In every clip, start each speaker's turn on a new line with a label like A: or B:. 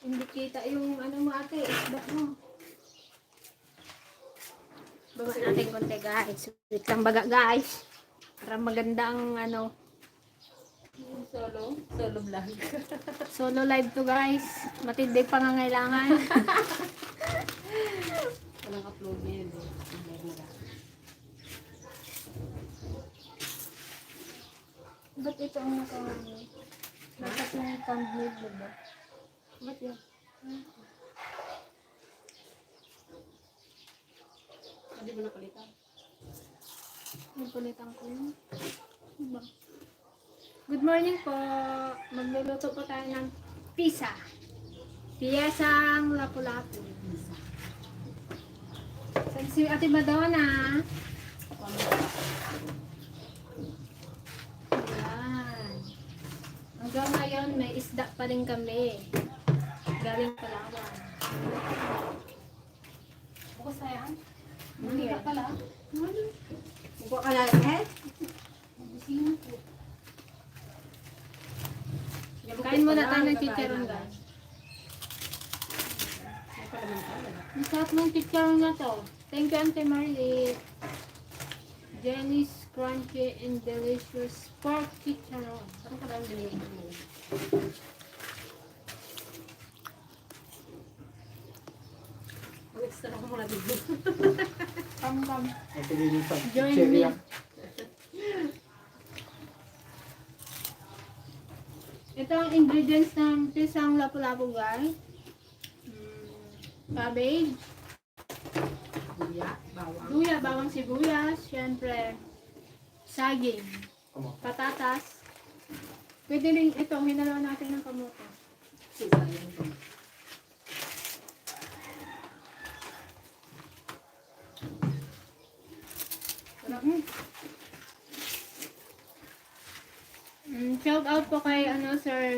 A: Hindi kita yung ano mo ate, isda mo. Baba natin konti guys. Wait lang baga guys. Para maganda ang ano.
B: Solo vlog.
A: Solo live to guys. Matindi pangangailangan.
B: Walang upload niya yun.
A: Ba't ito ang nakawani? Bakit yung thumbnail mo ba? Ba't yun?
B: Hindi mo napalitan.
A: Napalitan ko yun. Diba? Good morning po. Magluluto po tayo ng pizza. Piyesang lapu-lapu. Saan si Ate Madonna? Ayan. Hanggang ngayon may isda pa rin kami. Galing Palawan.
B: Bukas na yan.
A: Hindi ka pala.
B: Buka ka na eh.
A: Busino po. Kain muna tayo ng chicharon guys. Masarap ng chicharon na to. Thank you Auntie Marley. Jenny's crunchy and delicious pork chicharon.
B: Saan ka lang din mo? Mag-extra ko muna dito.
A: Pam-pam.
C: Ito din yung
A: Join
C: cherry
A: me.
C: ah.
A: Ito ang ingredients ng pisang lapu-lapu guys. Cabbage, luya, bawang sibuyas, syempre saging, patatas. Pwede rin ito, hinalo natin ng kamote. Shout out po kay Sir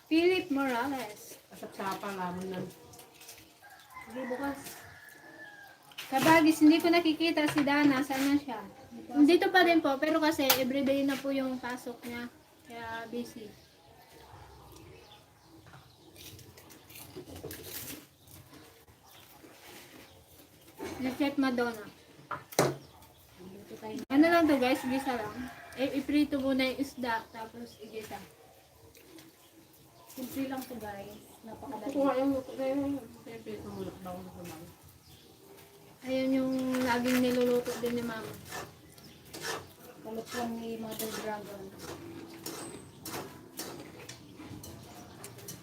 A: Philip Morales.
B: Kasap-sapa lamon na.
A: Sige, bukas. Kabagis, hindi ko nakikita si Dana. Saan na siya? Dito pa rin po, pero kasi everyday na po yung pasok niya. Kaya busy. Chef Madonna. Ano lang to guys, gisa lang. Iprito muna yung isda, tapos igisa.
B: Simple lang to guys. Napakadali.
A: Kuha yung
B: Simple ito mulak daw na kumang.
A: ayun yung laging niluluto din ni Mama.
B: Kalutwan ni Mother Dragon.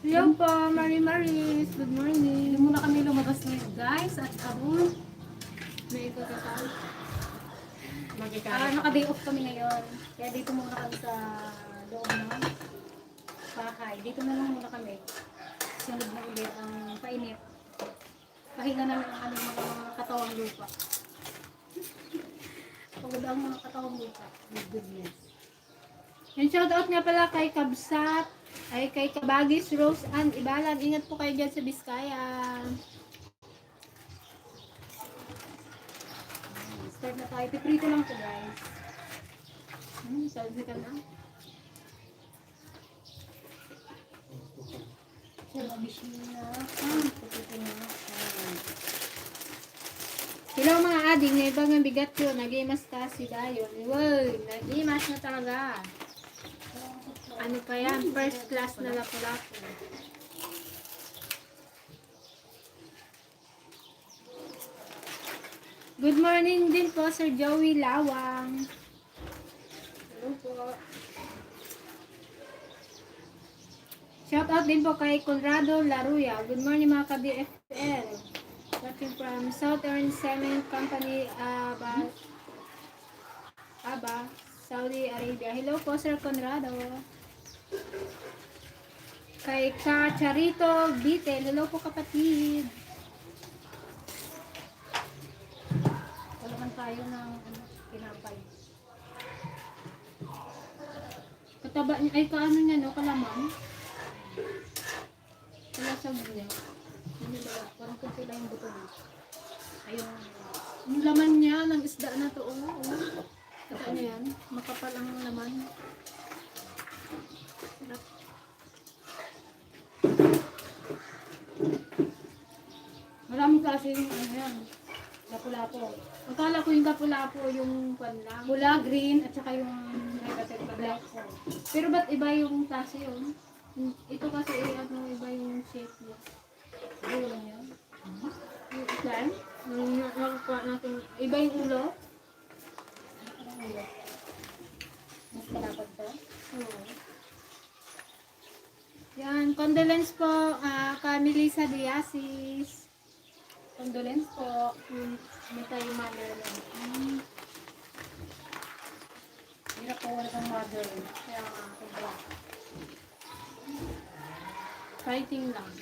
A: Hello po, Marie Maris. Good morning.
B: Hindi muna kami lumabas ngayon guys. At ako,
A: May ikakasal.
B: naka-day off kami ngayon. Kaya dito muna kami sa loob ng bahay. Dito na lang muna kami. Sunod na ulit ang painit. Pahinga na lang ang aming mga katawang lupa. Pagod ang mga katawang lupa. With goodness.
A: Yung shoutout nga pala kay Kabsat, ay kay Kabagis, Rose Ann Ibalan. Ingat po kayo dyan sa Biskaya.
B: Start na tayo. Piprito lang to guys.
A: Salve ka na. Hello mga ading, may ibang ang bigat ko. Nag-imas ka si Dayon. Wow, nag-imas na talaga. Ano pa yan? First class na lapu-lapu. Good morning din po Sir Joey Lawang. Hello po. Shout out din po kay Conrado Laruya. Good morning mga ka-BFL. Watching from Southern Cement Company, Aba, Saudi Arabia. Hello po Sir Conrado. Kay Ka Charito Bitel. Hello po kapatid.
B: Talaman tayo ng pinapay.
A: Kataba niya, ay kaano niya no, kalaman. Kalasag niya.
B: Hindi ba? Parang kung sila yung buto niya. Ayun.
A: Yung laman niya ng isda na to, Kita niyo yan? Makapal ang laman. Sarap.
B: kasi yung ano yan, lapu-lapo.
A: Akala ko yung kapulapo yung pan lang.
B: Pula, green, at saka yung black.
A: Pero ba't iba yung klase yun? Ito kasi ano, iba yung shape niya.
B: Ulo lang yan.
A: Yung plan, nakukuha natin, iba yung ulo.
B: Anong ulo? Mas malapad to.
A: Oo. Yan, condolence po kay Melissa Diasis.
B: Condolence po.
A: Mitay mother.
B: Hirap po wala kang mother.
A: Kaya nga, sobra. Fighting lang.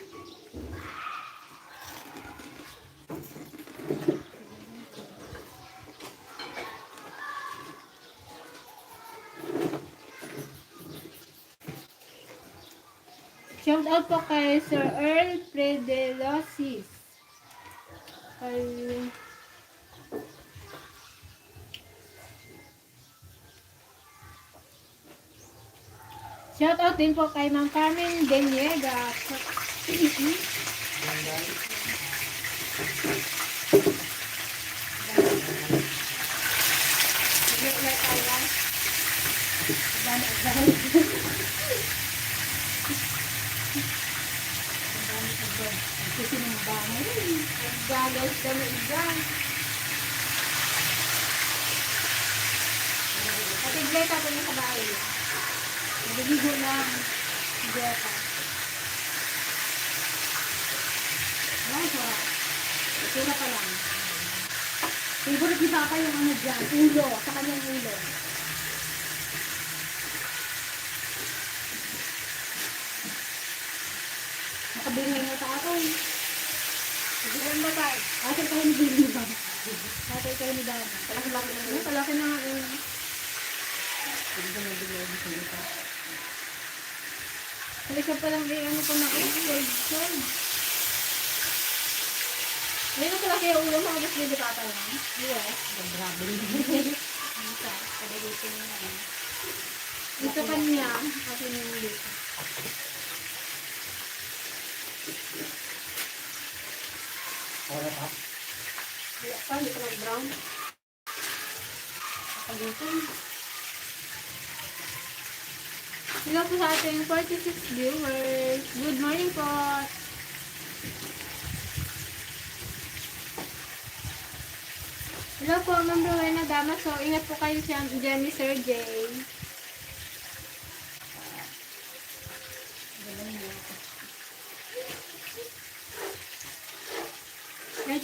A: Shout out po kay Sir Earl Predelosis. Kay shout out din po kay Ma'am Carmen Deniega.
B: Kasi nung bangon.
A: Gagas kami dyan. At igleta po niya sa bahay. Nagbibigo lang. Igleta.
B: Ay, sarap.
A: Tira pa lang.
B: Favorite ni Papa yung ano dyan, ulo, sa kanyang ulo. Nakabingay na sa ako.
A: Ilan ba tayo?
B: Asal kayo ni Billy ba?
A: Tatay kayo ni Dana.
B: Palaki-laki na yun.
A: Palaki na nga yun. Halika pa lang ano pa na sold. Ngayon ko laki yung ulo mo, tapos hindi pa lang.
B: Yes, grabe rin.
A: Isa, padalutin mo na. Ito kanya, kasi hindi.
B: Wala pa.
A: Wala pa, hindi pa brown. Paglutin. Hello po sa ating 46 viewers. Good morning po. Hello po, Ma'am Rowena Damas. So, ingat po kayo siya dyan ni Sir Jay.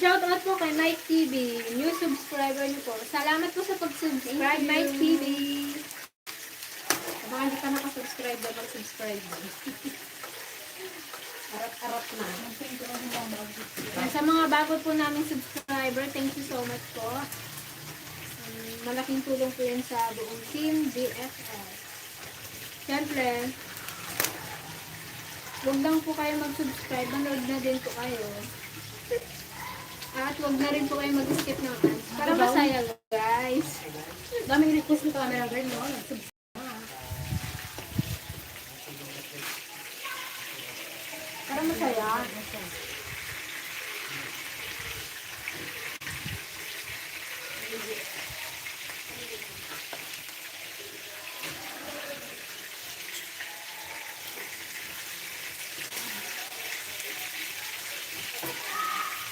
A: Shout out po kay Mike TV, new subscriber niyo po. Salamat po sa pag-subscribe, Mike TV.
B: Baka hindi ka nakasubscribe, dapat subscribe. Arap-arap na.
A: Sa mga bago po naming subscriber, thank you so much po. Malaking tulong po yan sa buong team DFS. Siyempre, huwag lang po kayo mag-subscribe, manood na din po kayo. At huwag na rin po kayo mag-skip ng ads. Para masaya, guys.
B: Daming request ni camera girl, no?
A: Para masaya.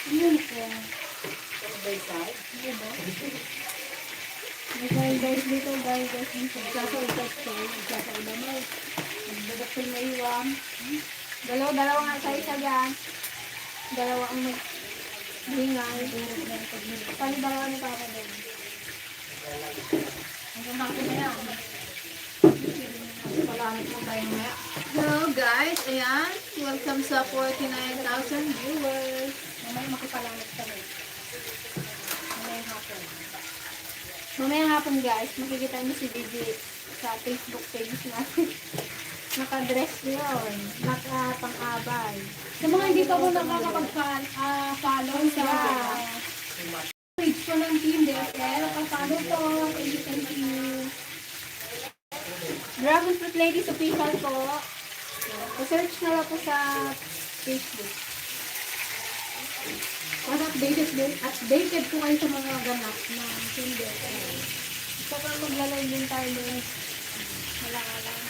B: Yun po.
A: May guys dito, guys dito.
B: Nagsasaultat ko. Nagsasaultat mo. Nagdadakil na iwan.
A: Dalawa nga sa isa dyan. Dalawa ang maghingay. Paano dalawa ni Papa din?
B: Hanggang hapon na yan. Palamit mo tayo maya.
A: Hello guys, ayan. Welcome sa 49,000 viewers.
B: Mamaya makipalamit kami. Mamaya hapon.
A: Mamayang hapon guys, makikita niyo si Gigi sa Facebook page natin. Naka-dress yun. Naka-pang-abay.
B: Sa mga hindi pa po nakakapag-follow sa page ko ng Team DFL, pag-follow po. Thank you.
A: Dragon Fruit Ladies official po. I-search na lang po sa Facebook.
B: Para updated po kayo sa mga ganap na Tinder.
A: Saka maglalay din tayo doon. Wala ka lang.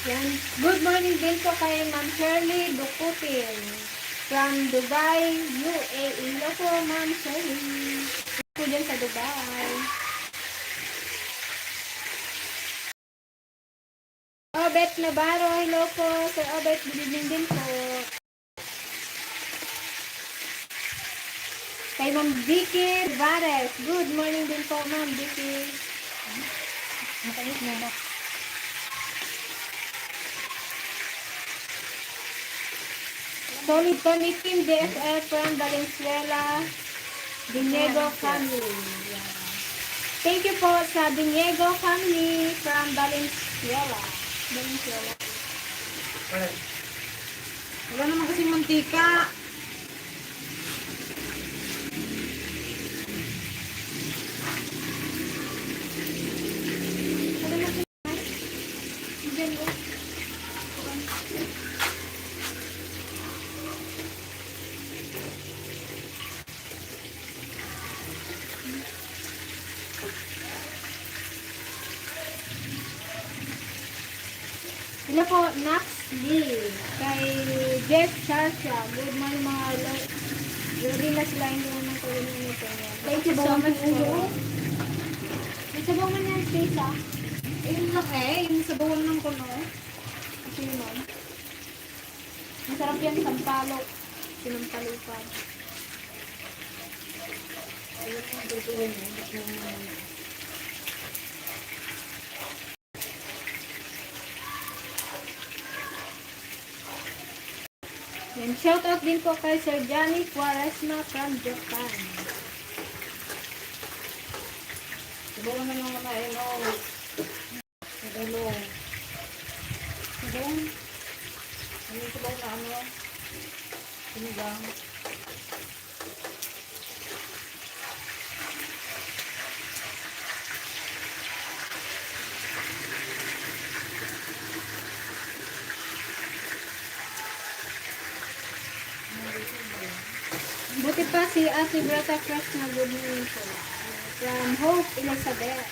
A: Yan. Good morning din po kay Ma'am Shirley Dukutin from Dubai, UAE. Hello po, Ma'am Shirley. Hello po dyan sa Dubai. Obet Navarro, hello po. Sir Obet, good evening din po. Kay Ma'am Vicky Vares, good morning din po, Ma'am Vicky.
B: Matalis na ba?
A: Solid Tony Team DFL from Valenzuela, Diego family. Yan. Thank you po sa Diego family from Valenzuela.
B: Wala naman kasing mantika.
A: Ano na po? Diyan po. Hello po, Nax Lee. Kay Jeff Charsha. Good morning mga alert. Ready na sila hindi naman ko rin nito. Thank you so much po. May sabaw man yan, space ah.
B: Ayun lang yung sa bawal ng kuno.
A: Kasi yun. Masarap yan, sampalok. Sinampalupan.
B: Ayun ang tutuin mo.
A: Yan, shout out din po kay Sir Johnny Quaresma from Japan.
B: Sabaw na lang na Sabaw. Sabaw. Ano yung sabaw na ano? Sinigang.
A: Buti pa si Ate Brata Fresh na good morning po. From Hope Elizabeth.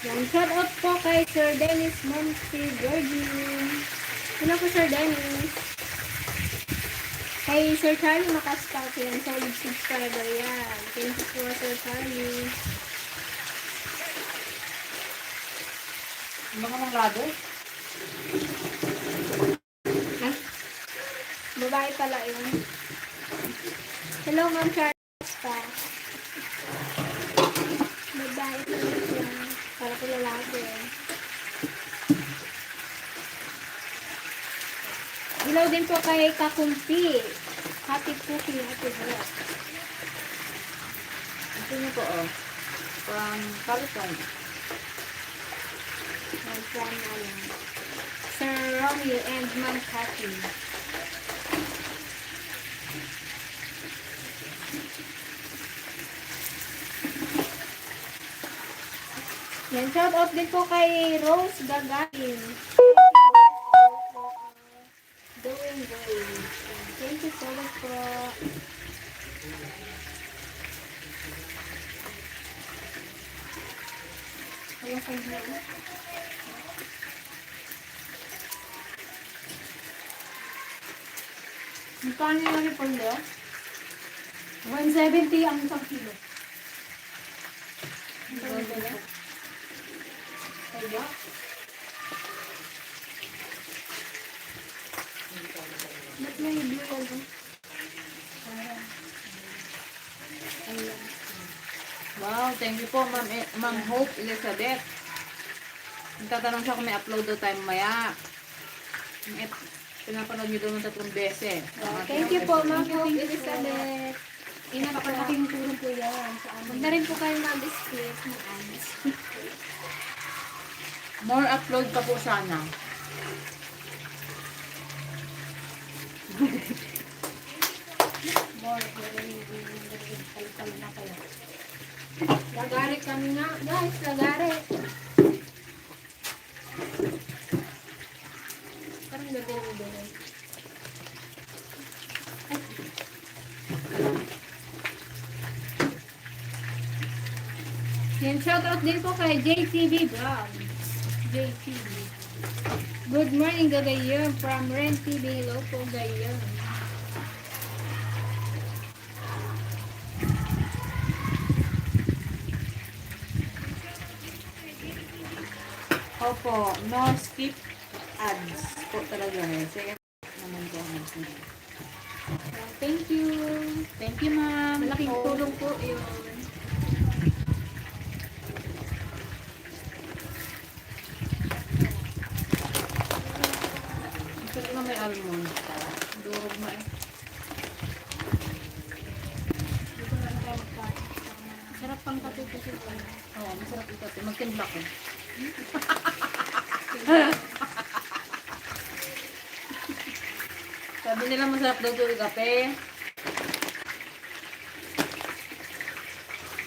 A: Yan, shout out po kay Sir Dennis Monsi Virgin. Hello po Sir Dennis. Kay Sir Charlie Makastak yan, solid subscriber yan. Thank you po Sir Charlie.
B: Ano ka ng lado?
A: Ay, babae pala yun. Hello Ma'am Charlie Makastak. Babae pala yun. Para ko lalaki. Hello din po kay Kakumpi. Happy cooking, happy bread.
B: Ito niyo po from California.
A: From Sir Romy and Ma'am Cathy. Yan, shout out din po kay Rose Gagarin. Doing great. Thank you so much po. Ayan sa inyo.
B: Magkano yung repolyo? 170 ang isang kilo. Kaya?
A: Ba't may blue ko ba?
C: Wow, thank you po, Ma'am Hope Elizabeth. Nagtatanong siya kung may upload daw tayo mamaya. Pinapanood niyo daw ng 3 beses.
A: Thank you po, Ma'am Hope Elizabeth. Ingat po.
B: Napakalaking tulong po yan sa
A: Huwag
B: amin.
A: na rin po kayo mag-skip ng ads.
C: More upload pa po sana.
A: kami nga, guys, lagare. Parang gagawin. Yan, shoutout din po kay JTV Vlog. JTV. Good morning, Gagayon. From Ren TV. Hello po, Gayon.
C: Opo, no skip ads po talaga eh. Sige naman po ang ads na.
A: Thank you.
C: Thank you, ma'am.
A: Malaking
C: Oh.
A: tulong po yun.
C: Ito na may almond. Durog na eh.
A: Dito na lang tayo magkain. Sarap pang kape kasi po.
C: Oo, masarap ito. Magtimpla ko. Sabi nila masarap daw ito yung kape.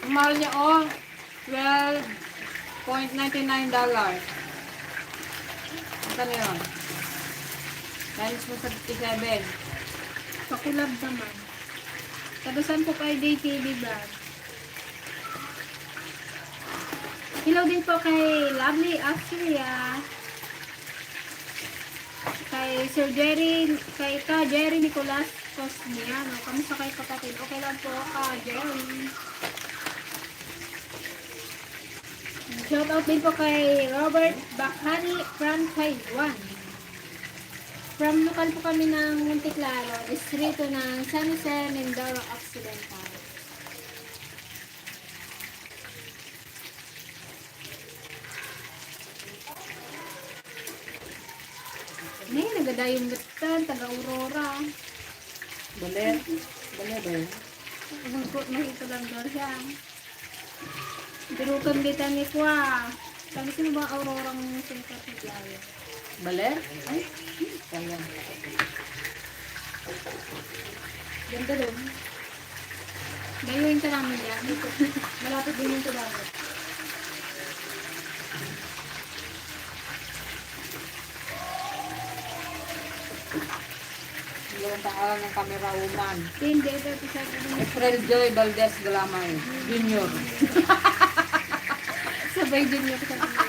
C: Ang mahal niya, oh. $12.99. Ano yun? Times mo sa 57.
A: Pakulab naman. Tabasan po kay JTV Vlog. Hello din po kay Lovely Austria. Kay Sir Jerry, kay Ka Jerry Nicolas Cosmiano. Kamusta kayo kapatid? Okay lang po, Ka Jerry. Shoutout din po kay Robert Bakhani from Taiwan. From lokal po kami ng Monticlaro, distrito ng San Jose, Mindoro Occidental. May nagadayong gatan, taga-Aurora.
C: Balet. Balet ba yun?
A: Ang po, nakita lang doon siya. Birukan dito ni Kwa. Sabi sino ba Aurora ng singkat ni Claudia?
C: Balet? Ay, sayang.
A: Ganda doon. Dayuin ka namin yan. Malapit din yung tubago.
C: Ilang pangalan ng camera woman.
A: Hindi, ito sa akin.
C: April Joy Valdez Galamay. Junior.
A: Sabay din niya sa kanila.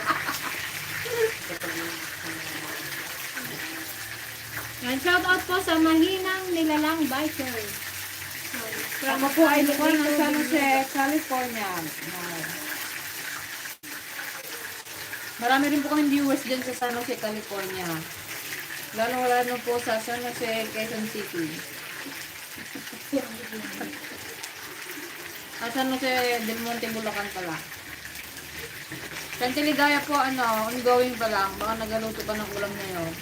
A: Yan, shout out po sa mahinang nilalang bikers.
C: Ako po ay lugar ng San Jose, California. Marami rin po kami viewers dyan sa San Jose, California. Lalo po sa San Jose, Quezon City. At San Jose del Monte, Bulacan pala. Santiligaya po, ongoing pa lang. Baka nagaluto pa ng ulam ngayon.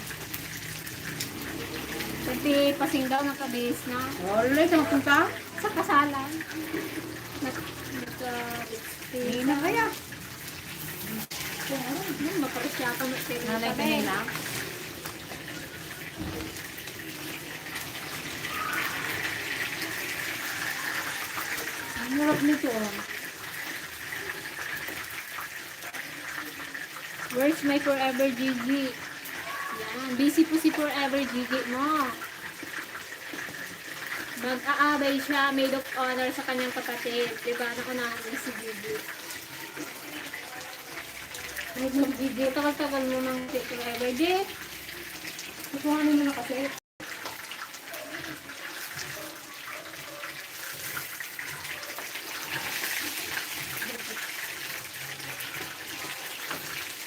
A: Pati pasing daw ng kabis na
C: Wala, saan punta?
A: sa kasalan.
C: Hindi na kaya.
A: Maparisyakan na sila.
C: Nanay kanina. Ang harap nito.
A: Where's my Forever Gigi? Yan. Busy po si Forever Gigi mo. Mag-aabay siya, maid of honor sa kanyang kapatid. Diba? Naunahan niya si Gigi. Maid of Gigi. Tagal-tagal mo mang si Forever Gigi. Kukuhanin mo na kasi.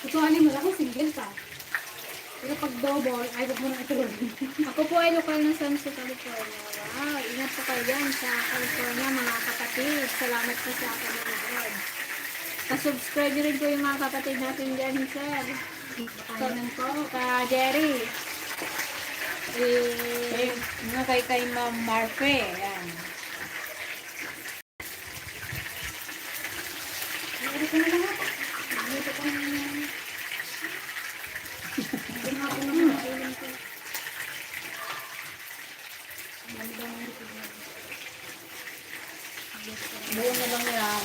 A: Kukuhanin mo na kung single ka. Pero pag double, ay wag mo na ito. Ako po ay lokal ng San Jose, California. Wow, ingat po kayo dyan sa California, mga kapatid. Salamat po sa akin ng Lord. Pa-subscribe nyo rin po yung mga kapatid natin dyan, sir. Kainan po, ka Jerry.
C: Nga kay Ma'am Marfe. Ayan.
A: Dito na lang ako. Dito ko na lang. Dito na ako naman. Kailan ko.
C: Buo na lang yan.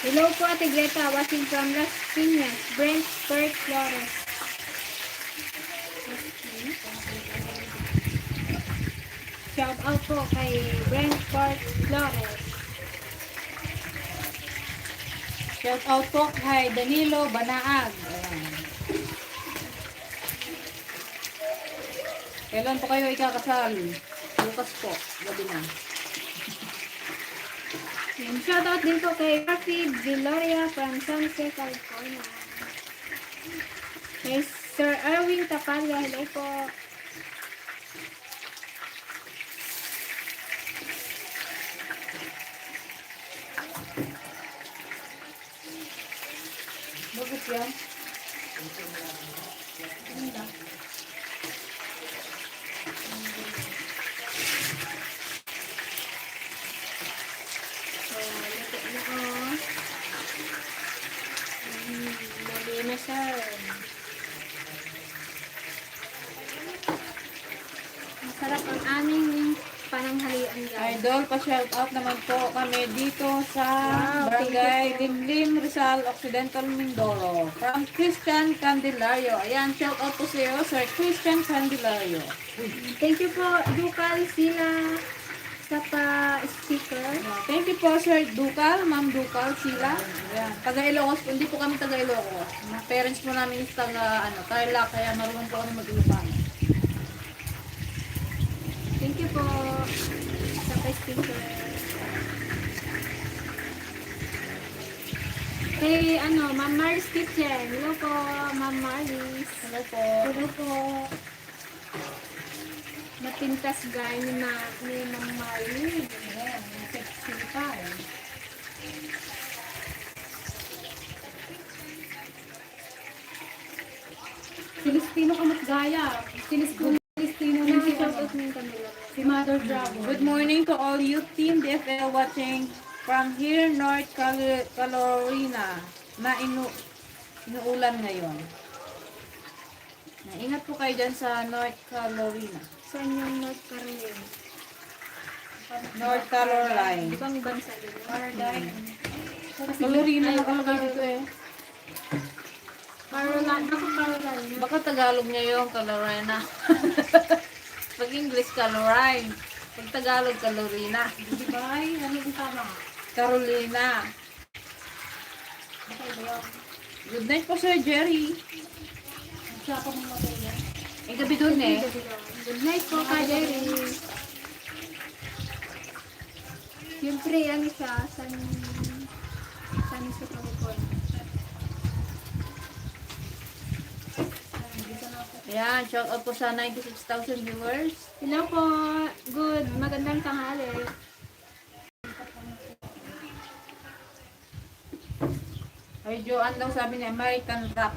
A: Hello po Ate Greta, watching from Las Piñas, Brent Perk Flores. Shout out po kay Brent Perk Flores.
C: Shout out po kay Danilo Banaag. Ayan. Kailan po kayo ikakasal? Bukas po, gabi na.
A: And shout out din po kay Rafi Viloria from San Jose, California. Kay Sir Erwin Tapalya, hello po.
C: Bakit yan? Ganda.
A: Lagi na siya. Masarap ang aming pananghalian guys.
C: Idol, pa-shout out naman po kami dito sa
A: Wow,
C: Barangay
A: thank you po.
C: Limlim, Rizal, Occidental, Mindoro. From Christian Candelario. Ayan, shout out po sa iyo, Sir Christian Candelario.
A: Thank you po, Ducal sila sa pa-sticker.
C: Thank you po, Sir Ducal, Ma'am Ducal, sila. Ayan, taga Ilocos po, hindi po kami taga Ilocos. Mga parents po namin is taga, Tarlac, kaya marunong po kami mag-Ilocano.
A: Thank you po sa pa-sticker. Kay Ma'am Marlis Kitchen. Hello po, Ma'am Marlis.
C: Hello po.
A: Hello po. Matintas guy ni Ma'am Marlis.
B: Ayan, sexy pa eh. Filistino kamot gaya. Filistino na si
A: Shoutout mo yung kanila.
B: si Mother Dragon.
C: Good morning to all you Team DFL watching from here, North Carolina, na inuulan ngayon. Ingat po kayo dyan sa North Carolina.
A: Saan yung North Carolina?
C: North Carolina.
A: Ibang bansa din.
B: Paradise.
C: Carolina nakalagay dito eh.
A: Carolina. Ako Carolina.
C: Baka Tagalog niya yung Carolina. Pag English, Carolina. Pag Tagalog, Carolina.
B: Di ba? Ano yung tama?
C: Carolina.
B: Okay ba yun?
C: Good night po, Sir Jerry.
B: Siya pa mong matulog.
C: Eh, gabi dun eh.
A: Good night po, Ka Jerry. Siyempre, siya, San Jose, California.
C: Ayan, shout out po sa 96,000 viewers.
A: Hello po. Good. Magandang tanghali.
C: Ay, Joanne daw sabi niya, American Rock.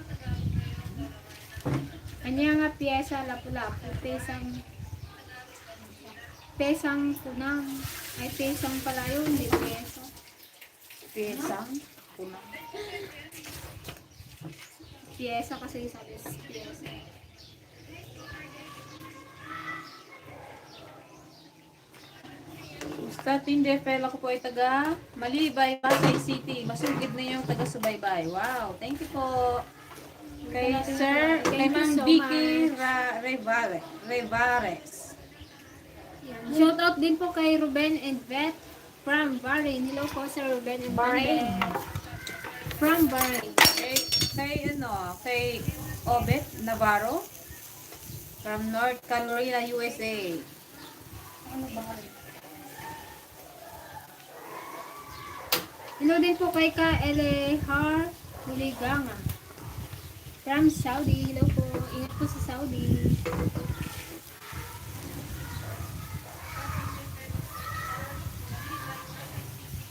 A: Kanya nga piyesa, lapu-lapu, pesang punang. Ay, pesang pala yun, hindi piyesa.
C: Pisang. Punang.
A: Piyesa kasi sabi piyesa.
C: Basta Tindefel, ako po ay taga Malibay, Pasay City. Masugid na yung taga Subaybay. Wow, thank you po. Kay Sir, kay
A: Thank you
C: Mang
A: so
C: Vicky
A: much.
C: Revares.
A: Yan. Shout out din po kay Ruben and Beth from Bahrain. Hello po Sir Ruben and
B: Bahrain.
A: Beth from Bahrain.
C: Kay Obet Navarro from North Carolina, USA.
B: Ano ba?
A: Hello din po kay Ka Elehar Huliganga from Saudi. Hello po. Ingat po sa Saudi.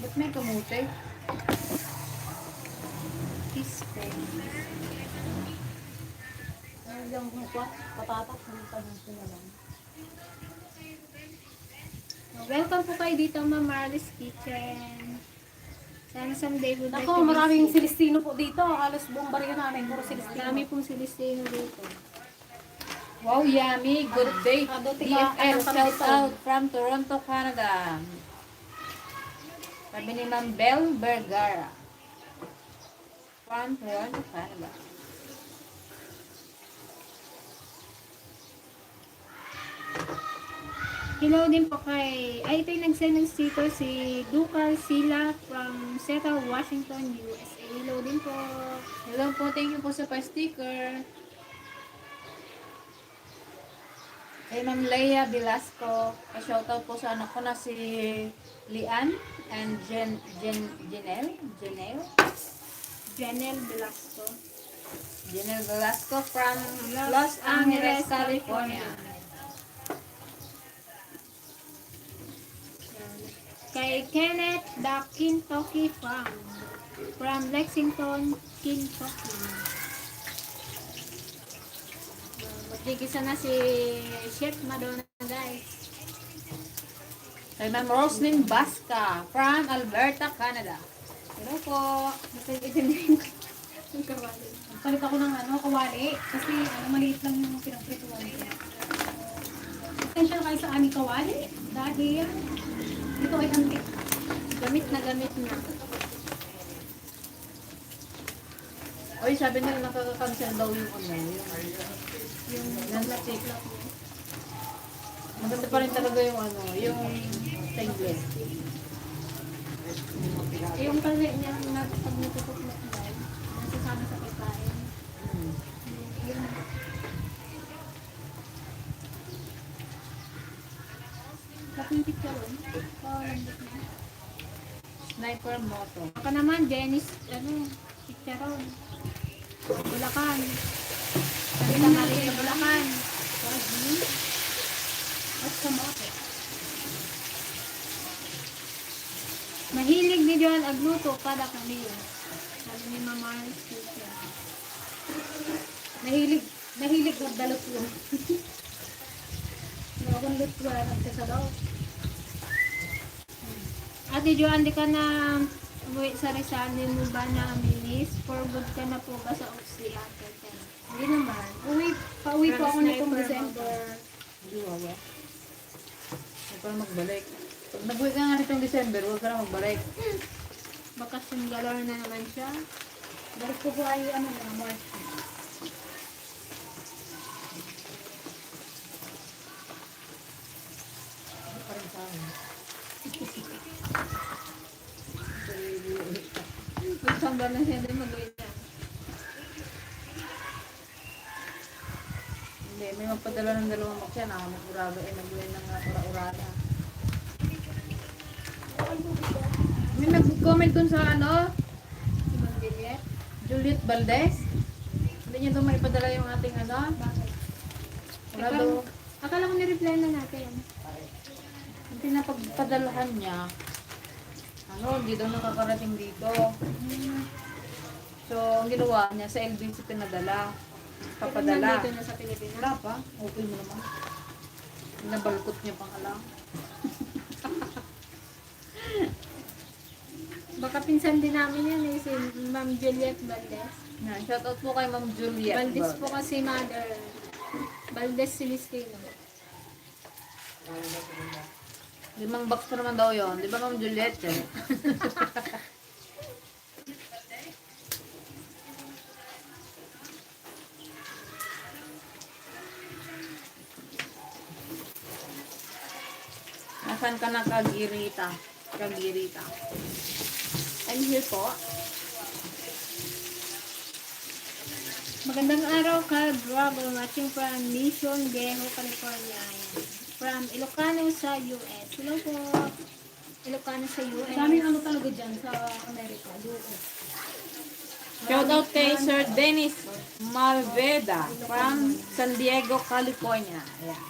C: Ba't may kamote?
A: Peaceful.
B: Ano yung patatak? Ano pa na lang?
A: Welcome po kayo dito, Ma'am Marlis Kitchen. Sana someday would like
B: Ako,
A: to
B: maraming
A: visit.
B: Filistino po dito. Halos buong baryo namin, puro Filistino.
A: Marami pong silistino dito.
C: Wow, yummy. Good day. DFL,
B: Ano
C: shout out from Toronto, Canada. Sabi ni Ma'am Belle Vergara. from Toronto, Canada.
A: Hello din po kay, ay ito yung nag-send ng sticker si Ducal Sila from Seattle, Washington, USA. Hello din po.
C: Hello po, thank you po sa pa-sticker. Kay Ma'am Leia Velasco, pa-shoutout po sa anak ko na si Lian and Janelle
A: Velasco.
C: Janelle Velasco from Los Angeles, California.
A: Kay Kenneth the Kentucky from Lexington, Kentucky. Magkikisa na si Chef Madonna, guys.
C: Kay Ma'am Roslyn Basca from Alberta, Canada.
B: Hello po.
A: Itin ko yung kawali.
B: Palit ako ng kawali. Kasi maliit lang yung pinagprituan ko. Attention kayo sa aming kawali. Dahil ito ay antik.
A: Gamit na.
C: Oy, sabi nila nakaka-cancel daw yung yung plastic. Maganda pa rin talaga yung yung stainless.
A: Yung pala niya, pag natutok na kulay, nasasama sa pagkain. Yun. Kapag picture ron, lambot na.
C: Sniper moto.
A: Baka naman, Dennis, picture ron. Bulacan. Sabi na nga rin sa Bulacan.
B: At kamote.
A: Mahilig ni John agluto para kami. Sabi ni Mama Marcia.
B: Nahilig magdalot yun. Nakakang lutuan at kasabaw.
A: Ate Joan, di ka na umuwi sa Rizal, di mo ba na minis? For good ka na po ba sa Oxy, Ate?
B: Hindi naman. Pauwi po ako nitong December.
C: Hindi wala. Huwag ka na magbalik. Pag nag-uwi ka nga nitong December, huwag ka na magbalik.
A: Bakasyon galore na naman siya.
B: Balik ko po ay March.
A: Magsamba na siya din mag-uwi na.
C: Hindi, may magpadala ng dalawang maksya na mag-uraga nag-uwi ng ura-urada. May nag-comment dun sa
A: Si Ma'am Juliet.
C: Juliet Valdez. Hindi niya daw maipadala yung ating
A: Bakit?
C: wala daw.
A: Akala ko ni-reply na natin.
C: Yung pinapagpadalahan niya, hindi daw nakakarating dito. So, ang ginawa niya, sa LBC pinadala. Papadala.
A: Nandito na sa Pilipinas.
C: Wala pa. Okay mo naman. Nabalkot niya pang alam.
A: Baka pinsan din namin yan si Ma'am Juliet Valdez.
C: Yan, shoutout po kay Ma'am Juliet.
A: Valdez po kasi mother. Valdez Celestino.
C: 5 box pa naman daw yun. Di ba Ma'am Juliet? Nasaan ka na Kagirita? I'm here po.
A: Magandang araw ka, Bravo. Watching from Mission Viejo, California. From Ilocano sa US. Hello po. Ilocano sa US.
B: Daming talaga dyan sa Amerika. US.
C: Shoutout kay Sir Dennis Malveda from San Diego, California. Ayan.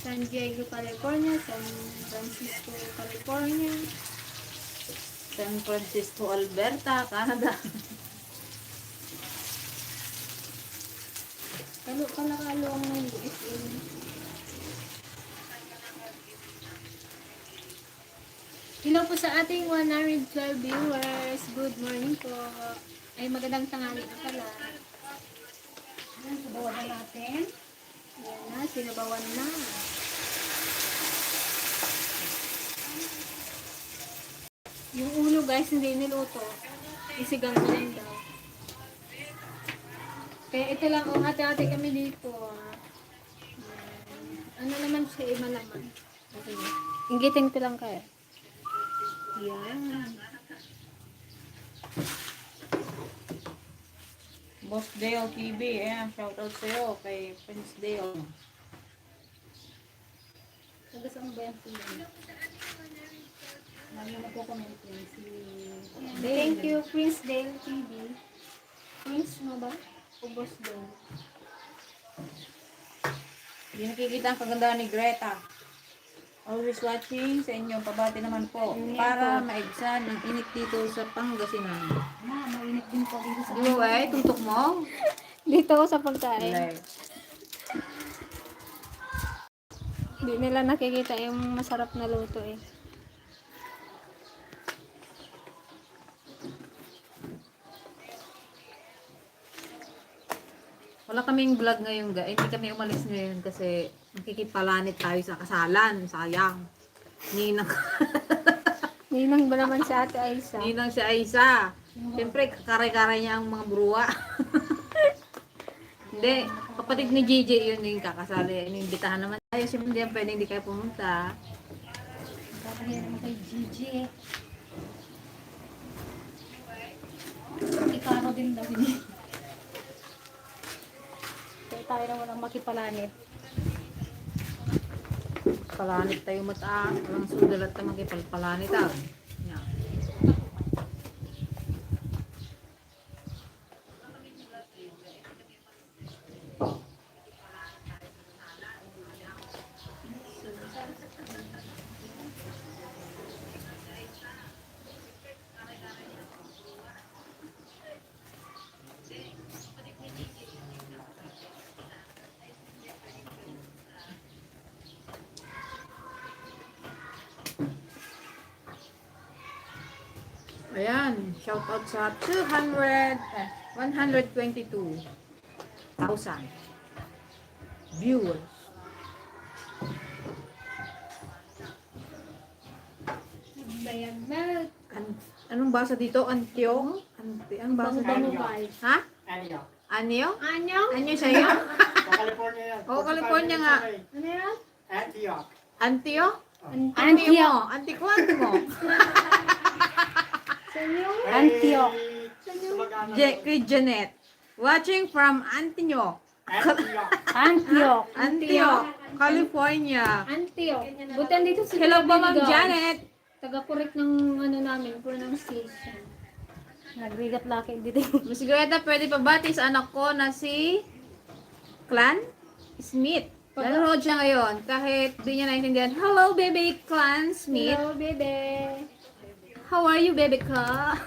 A: San Diego, California. San Francisco, California.
C: San Francisco, Alberta, Canada.
A: Kalakalo ng USA. Hello po sa ating 112 viewers. Good morning po. Ay magandang tanghali na pala.
B: Sabawan na natin.
A: Ayan na, sinabawan na. Yung ulo guys, hindi niluto. Isigang ko lang daw. Kaya ito lang, hati-hati kami dito. Ano naman siya, malaman. Okay. Inggitin ko lang kayo. Yan.
C: Boss Dale TV, ayan, shoutout sa'yo kay Prince Dale.
B: Taga saan ba yan sila? Lagi na po comment yan si
A: Thank you, Prince Dale TV. Prince mo ba? O Boss Dale?
C: Hindi nakikita ang kagandahan ni Greta. Always watching sa inyo, pabati naman po. Para maibsan ang init dito sa Pangasinan.
B: mainit din po dito sa
C: Di ba tuntok mo?
A: Dito ako sa pagkain.
C: Like,
A: Hindi nila nakikita yung masarap na luto eh.
C: wala kaming vlog ngayon guys. Hindi kami umalis ngayon kasi makikipalanit tayo sa kasalan. Sayang. Ninang,
A: Ninang ba naman si Ate Aisa?
C: ninang si Aisa. Siyempre, kakaray-karay niya ang mga bruwa. Hindi, kapatid ni Gigi yun yung kakasali. Inimbitahan naman tayo. Siyempre, hindi pwede hindi kayo pumunta.
B: Kakahiya naman kay Gigi. Ikano din daw niya. Kaya tayo na walang makipalanit.
C: Palanit tayo mata. Walang sudalat na makipalpalanit ah. Yan. Ayan, shout out sa 122,000 viewers.
A: Bayag na.
C: Anong basa dito? Antio? Anong basa
A: Bango
C: dito?
A: guys.
C: Ha?
D: Anyo.
C: Anyo?
A: Anyo?
C: Anyo sa'yo?
D: Sa California yan.
C: Oo, California nga.
A: Ano yan?
D: Antioch.
C: Antio?
A: Antio.
C: Antikwan mo.
A: Sanyo?
B: Antioch.
C: Kay Janet. Watching from Antio.
D: Antioch.
B: Antioch.
C: Antio, California.
A: Antio. Butan dito si
C: Hello po, Ma'am
A: Guys.
C: Janet.
A: Taga-correct ng ano namin, pronunciation.
B: Nagbigat laki dito.
C: Miss Greta, pwede pa bati sa anak ko na si Clan Smith. Nanonood siya ngayon. Kahit di niya naintindihan. Hello, baby Clan Smith.
A: Hello, bebe.
C: How are you, baby ka?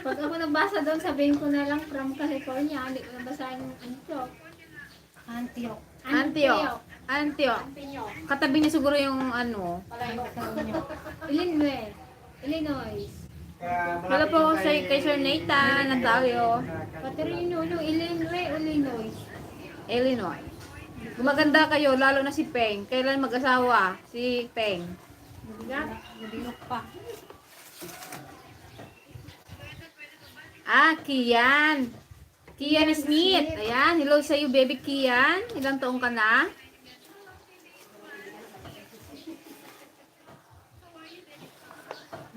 A: Pag ako nagbasa doon, sabihin ko na lang from California. Hindi ko nabasahin yung Antioch.
B: Antioch.
C: Antio. Antio. Katabi niya siguro yung ano.
A: Illinois. Illinois.
C: Hello po kay Sir Nathan. Nagtayo.
A: Paterino, Illinois, Illinois.
C: Illinois. Gumaganda kayo, lalo na si Peng. Kailan mag-asawa? Si Peng.
B: Nabinok pa.
C: Kian. Kian Smith. Ayan, hello sa iyo, baby Kian. Ilang taong ka na?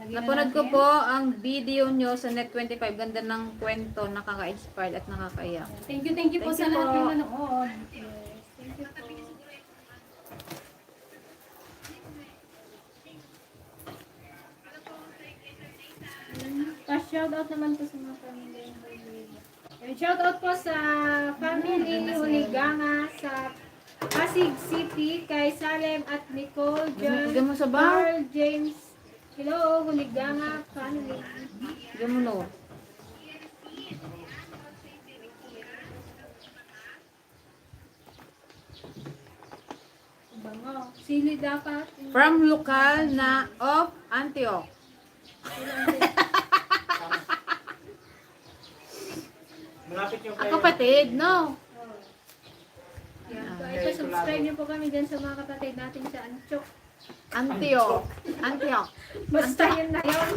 C: Napanood ko po ang video nyo sa Net25. Ganda ng kwento, nakaka-inspired at nakakaiyak.
B: Thank you po
C: Thank
B: sa
C: you
B: lahat
C: po.
B: ng nanood.
A: Pa-shoutout naman po sa mga family. Shoutout po sa family Huliganga sa Pasig City kay Salem at Nicole John
C: Bigyan mo sa bar?
A: Carl James. Hello, Huliganga family.
C: Bigyan mo no.
A: Bango. Sili dapat.
C: From lokal na of Antioch.
D: Malapit yung
C: Ang kapatid, no?
A: Yan. So, ito, subscribe niyo po kami dyan sa mga kapatid natin sa Antioch.
C: Antioch. Antioch.
A: Basta yun na yun.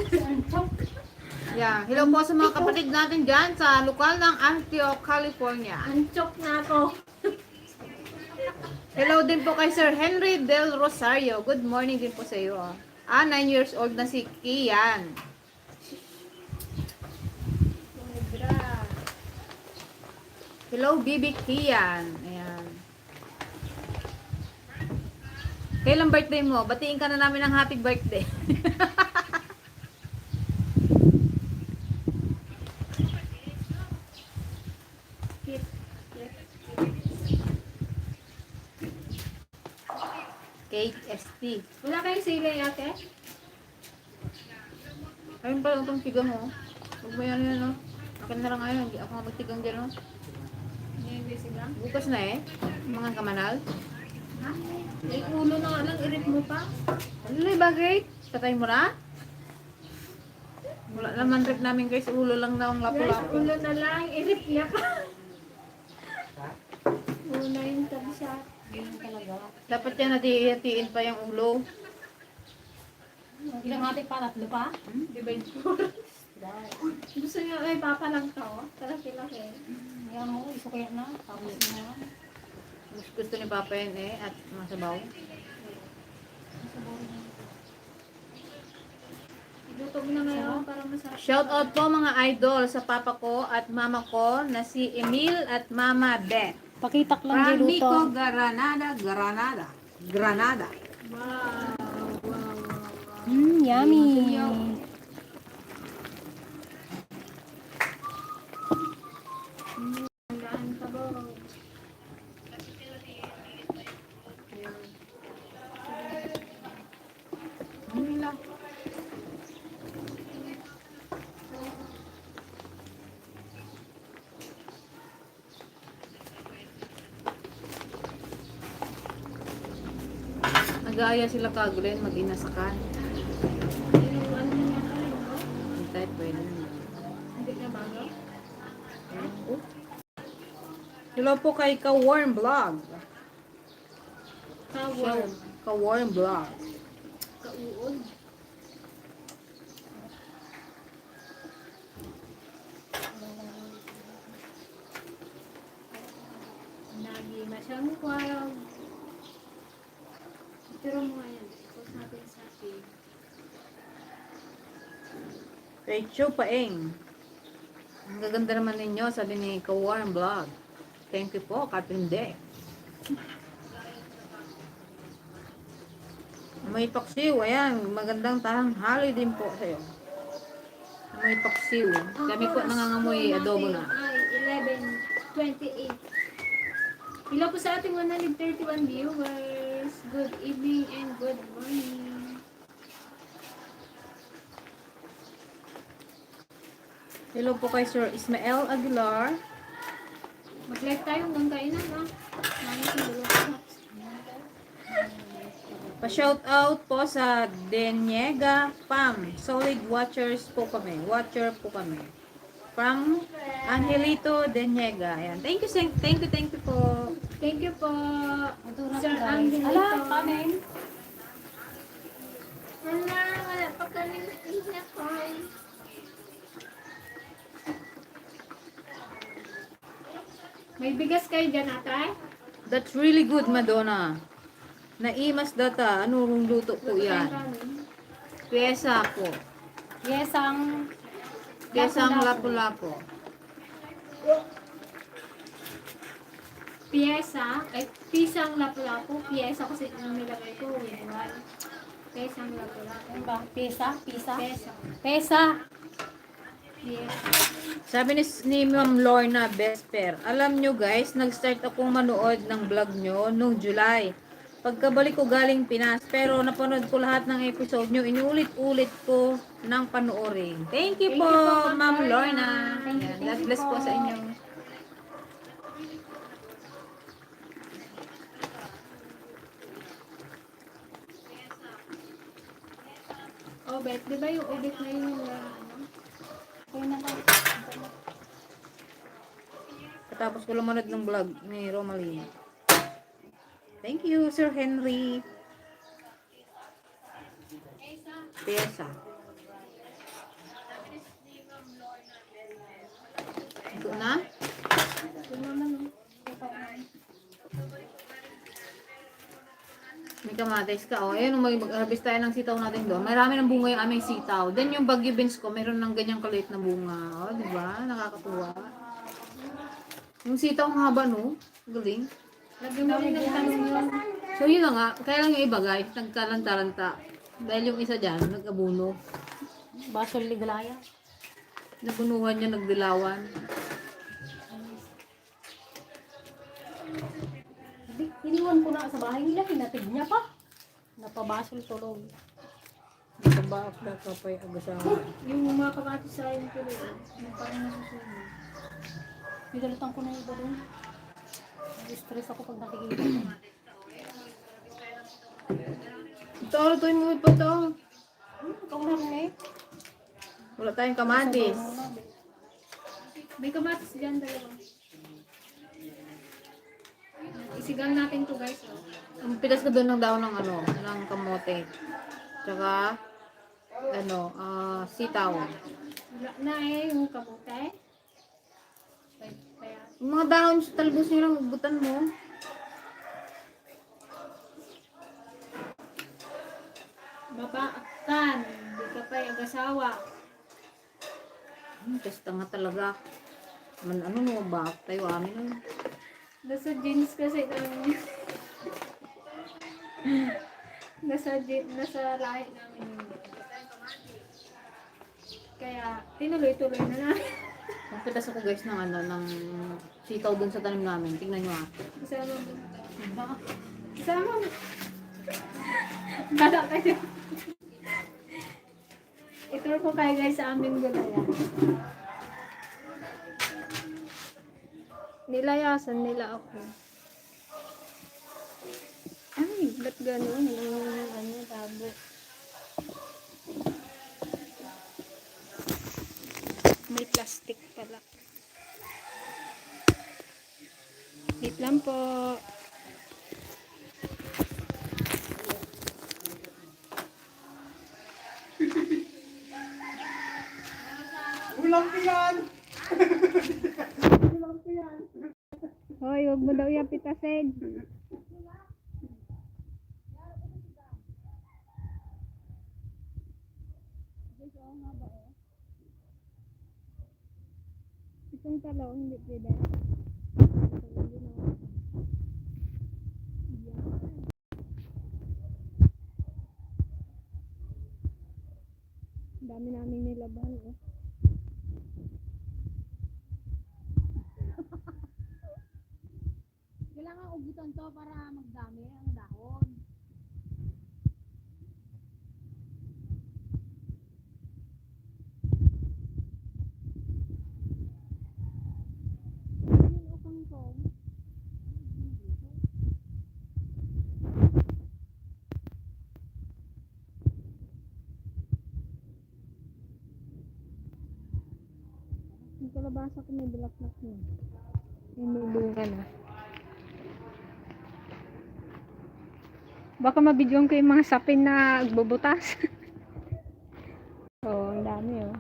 C: Yeah. Hello po sa mga kapatid natin dyan sa lokal ng Antioch, California.
A: Anchok na ako.
C: Hello din po kay Sir Henry Del Rosario. Good morning din po sa iyo. 9 years old na si Kian.
A: Sobra.
C: Hello, Bibi Kian. Ayan. Kailan birthday mo? Batiin ka na namin ng happy birthday.
A: Kit.
C: Kate ST.
A: Wala kayong sili ate?
C: Ayun pala itong tigang mo. Huwag mo yan no? Akin na lang ngayon. Hindi ako nga magtigang dyan no?
A: Hindi sila.
C: Bukas na eh. Mga kamanal.
A: Ha? May ulo na nga lang, irip mo pa.
C: Ano na bakit? Patay mo na? Wala naman trip namin guys. Ulo lang na ang
A: Guys,
C: lapu-lapu.
A: ulo na lang, irip niya pa. Una yung tabsat.
B: Ganyan talaga.
C: Dapat yan hati-hatiin pa yung ulo.
B: Ilang hati pa? Tatlo pa?
C: Divide
A: Gusto niya, ay papa lang to. Kalaki-laki.
B: Yan mo, isukaya na. Tapos na.
C: Mas gusto ni Papa yan eh. At masabaw.
A: Luto mo na ngayon para masarap.
C: Shout out po mga idol sa papa ko at mama ko na si Emil at Mama Beth.
B: Pakitak lang
C: From
B: di
C: Nico
B: luto.
C: Granada.
A: Wow.
B: Yummy.
A: Hanggaan ka ba?
C: Nag-aaya sila kagulen, mag-inasakan.
A: Yung ano niya tayo, no?
C: Hintay, pwede na.
A: Hindi na bago?
C: Hello po kay Ka-Warm Vlog.
A: Power.
C: Ka-Warm Vlog.
A: Kauod. Lagi masyang kwayog. Pero mo nga yan. Post natin sa page.
C: Kay Chu Paeng. Ang gaganda naman ninyo, sabi ni Ka-Warm Vlog. Thank you po, katindi. May paksiw, ayan. Magandang tanghali din po sa'yo. May paksiw. Kami po nangangamoy adobo na.
A: Ay, 11:28. Hello po sa ating 131 viewers. Good evening and good morning.
C: Hello po kay Sir Ismael Aguilar.
A: Mag-live tayo hanggang kainan, ha? Mami, siguro.
C: Pa-shout out po sa Deniega Pam. Solid watchers po kami. Watcher po kami. From Angelito Deniega. Ayan. Thank you po.
A: Thank you po.
B: Ito na
A: Sir
B: guys.
A: Angelito.
B: Ala, kanin.
A: Wala pa kami na ko. May bigas kayo dyan, atay?
C: That's really good, Madonna. Naimas data. Anong luto po yan? Pyesa po.
B: Yes, ang...
C: Pyesang lapu-lapu.
A: Piyesa, ay pisang lapu-lapu. Piyesa kasi yung nilagay ko, winwan. Pisang lapu-lapu.
B: Ano ba? Pesa? Pisa?
A: Pesa.
B: Pesa!
A: Piyesa.
C: Sabi ni Ma'am Lorna Vesper, alam nyo guys, nag-start akong manood ng vlog nyo nung July. Pagkabalik ko galing Pinas, pero napanood ko lahat ng episode nyo, inuulit-ulit ko ng panoorin. Thank you po, Ma'am Lorna. Ayan, God bless po sa inyo.
A: Oh, bet, di ba yung edit na yung
B: Kaya na lang.
C: Katapos ko lumanood ng vlog ni Romalina. Thank you, Sir Henry. Pyesa. na?
B: Ito naman, oh.
C: May kamatis ka. Oh, ayun, mag-harvest tayo ng sitaw natin doon. Marami ng bunga yung aming sitaw. Then yung bagyo beans ko, meron ng ganyang kaliit na bunga. Oh, di ba? Nakakatuwa. Yung sitaw ang haba, no? Galing.
B: Lagyan mo rin ng tanong yun.
C: So yun na nga, kaya lang yung iba guys, nagkalanta-lanta. Dahil yung isa dyan, nag-abuno.
B: Basol ligalaya.
C: Nabunuhan niya, nagdilawan.
B: Iniwan ko na sa bahay nila, hinatid niya pa. Napabasol tulog.
C: Nakabaak na kapay agasawa.
B: Yung mga kamatis sa akin ko rin, yung parang nasusunod. Pinalitan ko na yung iba doon. Stress ako pag nakikita ko.
C: Ito, lutuin mo pa ito.
B: Ikaw na rin eh.
C: Wala tayong kamatis.
B: May kamatis dyan dalawa. Isigal natin to guys. Oh.
C: Ang pilas ka doon ng daon ng ano, ng kamote. Tsaka, sitaw.
B: Wala na eh, yung kamote. Kaya,
C: Yung mga dahon, talbos nyo lang, butan mo.
B: babaakan. Hindi ka pa yung asawa.
C: Testa nga talaga. Ano no, baak tayo amin. Ano.
B: Nasa jeans kasi namin. nasa lahi namin yun. Kaya, tinuloy-tuloy na namin.
C: Magpitas ako guys ng ng sitaw dun sa tanim namin. Tingnan nyo ah.
B: Isama mo. Isama mo. Bala kayo. Ito po kayo guys sa aming gulaya. Nilayasan nila ako. Ay, ba't gano'n? Ano, tabo. May plastic pala. Wait lang po.
D: Ulang yan!
A: Hoy, huwag mo daw yung pitasin. Itong talong, hindi pwede. Ang dami naming nilaban. Oh.
C: Kailangan ugutan to para magdami ang dahon.
A: Yun o kangkong. Yung kalabasa ko may bulaklak na. May bunga na. Baka mabidyoan ko yung mga sapin na agbubutas. Oh, ang dami oh.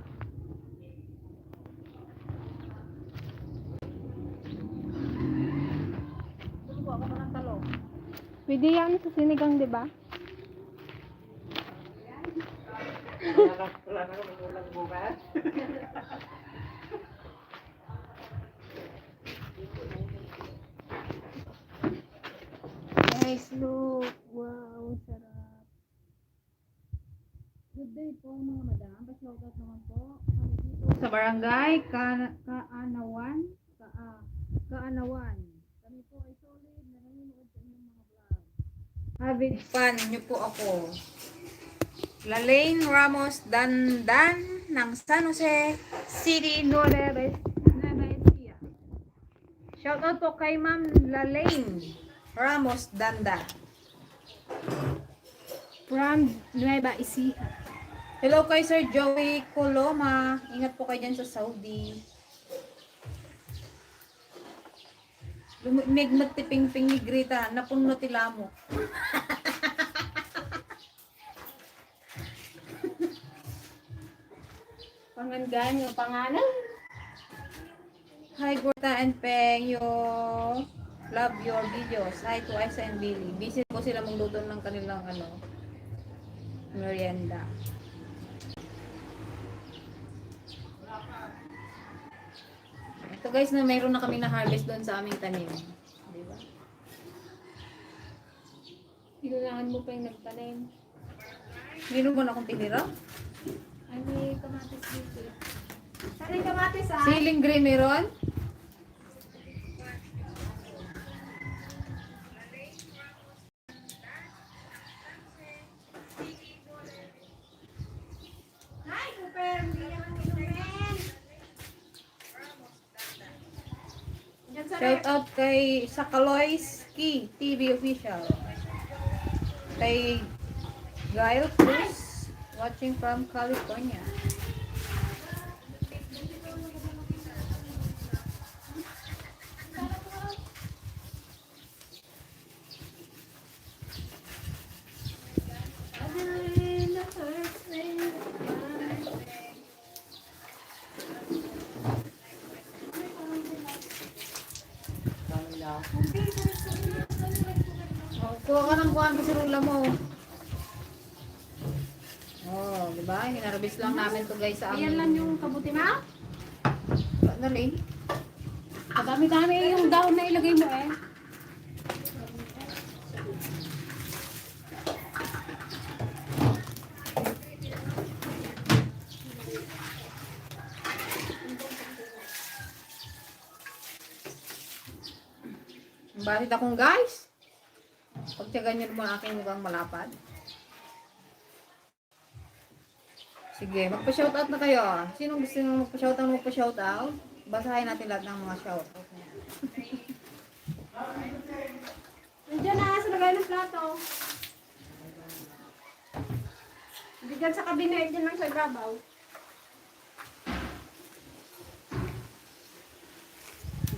C: Tulubo ako ng talong.
A: Pwede yan sa sinigang, di ba?
D: Wala na kami ulang bukas.
A: Guys, look. Wow, sarap.
C: Good day po mga madam. Pa-shoutout naman po. Kami dito sa barangay Kaanawan. Kaanawan. Kami po ay solid na nanonood sa inyong mga vlog. Avid fan niyo po ako. Lalaine Ramos Dandan ng San Jose City, Nueva Ecija. Shoutout po kay Ma'am Lalaine Ramos Dandan.
A: From Nueva Ecija.
C: Hello kay Sir Joey Coloma. Ingat po kayo dyan sa Saudi. Lumimig magtiping-ping ni Greta. Napuno tila mo.
B: Pangangan yung pangalan.
C: Hi, Gorta and Peng. Love your videos. Hi to Isa and Billy. Busy po sila magluto ng kanilang merienda. Ito guys, na mayroon na kami na harvest doon sa aming tanim. Di ba?
A: Pinulangan mo pa yung nagtanim.
C: Meron ba na akong tinira?
A: Ay, may kamatis dito. Saan yung kamatis ah?
C: Siling green meron?
A: Hi, Cooper! Hindi naman inumin. Diyan sa
C: Shout out kay Sakaloyski TV official. Kay Gail Cruz watching from California. Oh, kuha ka ng kuhaan kasi rula mo. Oh, di ba? Hinarvest lang namin to guys sa
A: Ayan lang yung kabuti ma.
C: Dali.
B: Kadami-dami yung daon na ilagay mo eh.
C: Bakit akong guys? Pagtyagan nyo naman aking mukhang malapad. Sige, magpa-shoutout na kayo. Sinong gusto nyo magpa-shoutout? Basahin natin lahat ng mga shoutout niya.
A: Nandiyan na sa lagay ng plato. Hindi dyan sa kabinet, dyan lang sa ibabaw.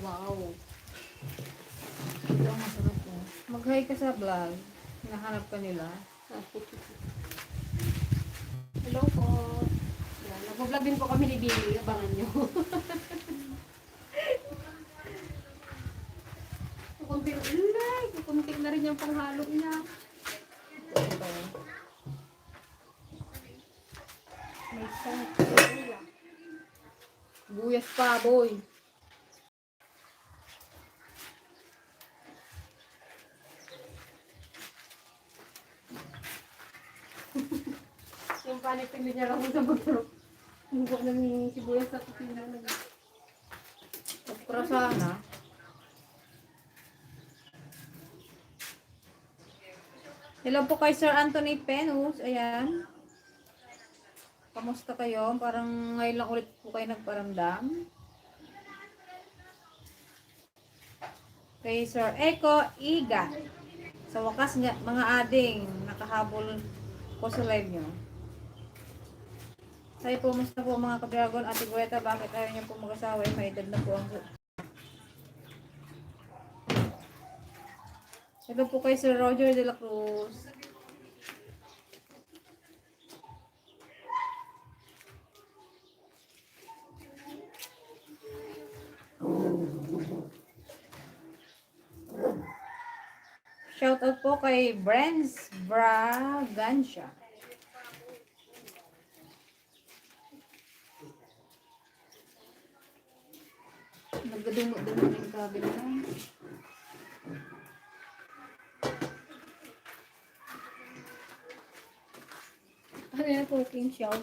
C: Wow. Ito ang masarap po. Mag-hi ka sa vlog. Hinahanap ka nila.
A: Hello po. Yan, nag-vlog din po kami ni Billy. Abangan nyo. Kukunting na rin yung panghalo niya.
C: Ito.
A: May
C: Buyas pa, boy.
A: yung panik niya lang sa butro. Hindi ko nang sibuyas sa kusina.
C: Okra sana. Hello po kay Sir Anthony Penus. Ayan. Kamusta kayo? Parang ngayon lang ulit po kayo nagparamdam. Kay Sir Eko Iga. Sa wakas nga, mga ading, nakahabol po sa live nyo. Tayo po, musta po mga ka-dragon, Ate Gueta, bakit ayaw niyo po mag-asawa? May edad na po ang... Ito po kay Sir Roger de la Cruz. Shoutout po kay Brands Bragancia. Nagdudumot-dumot yung kabila.
A: Ano yan, cooking show?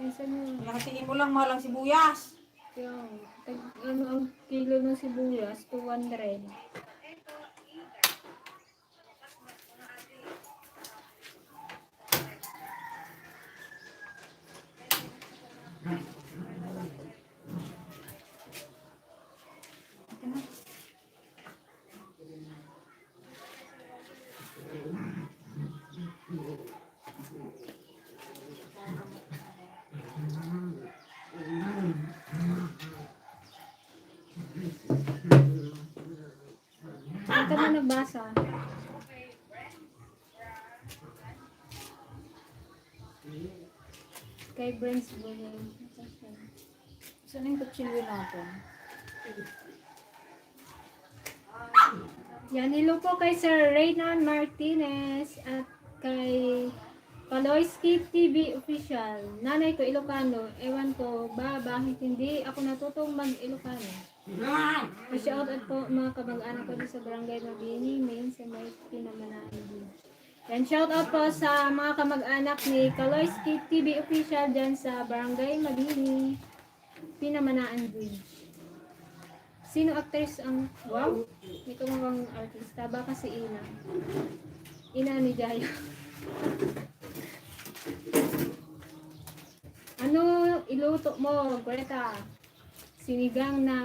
A: Isa mo.
C: Nakatingin mo lang malang sibuyas.
A: Yung, ano ang kilo ng sibuyas? 200. Saan ka na nagbasa? Kay Brents Bully.
C: Saan yung kutsilyo natin?
A: Yan, hello po kay Sir Reynan Martinez at kay Kaloyski TV Official. Nanay ko Ilocano. Ewan ko ba bakit hindi ako natutong mag-Ilocano. Pa-shout out po mga kamag-anak ko sa Barangay Mabini, main sa may Pinamanaan. Yan, shout out po sa mga kamag-anak ni Kaloyski TV Official dyan sa Barangay Mabini, Pinamanaan Bridge. Sino actress ang... Wow! May kumabang artista. Baka si Ina. Ina ni Jaya. Ano iluto mo, Greta? Sinigang na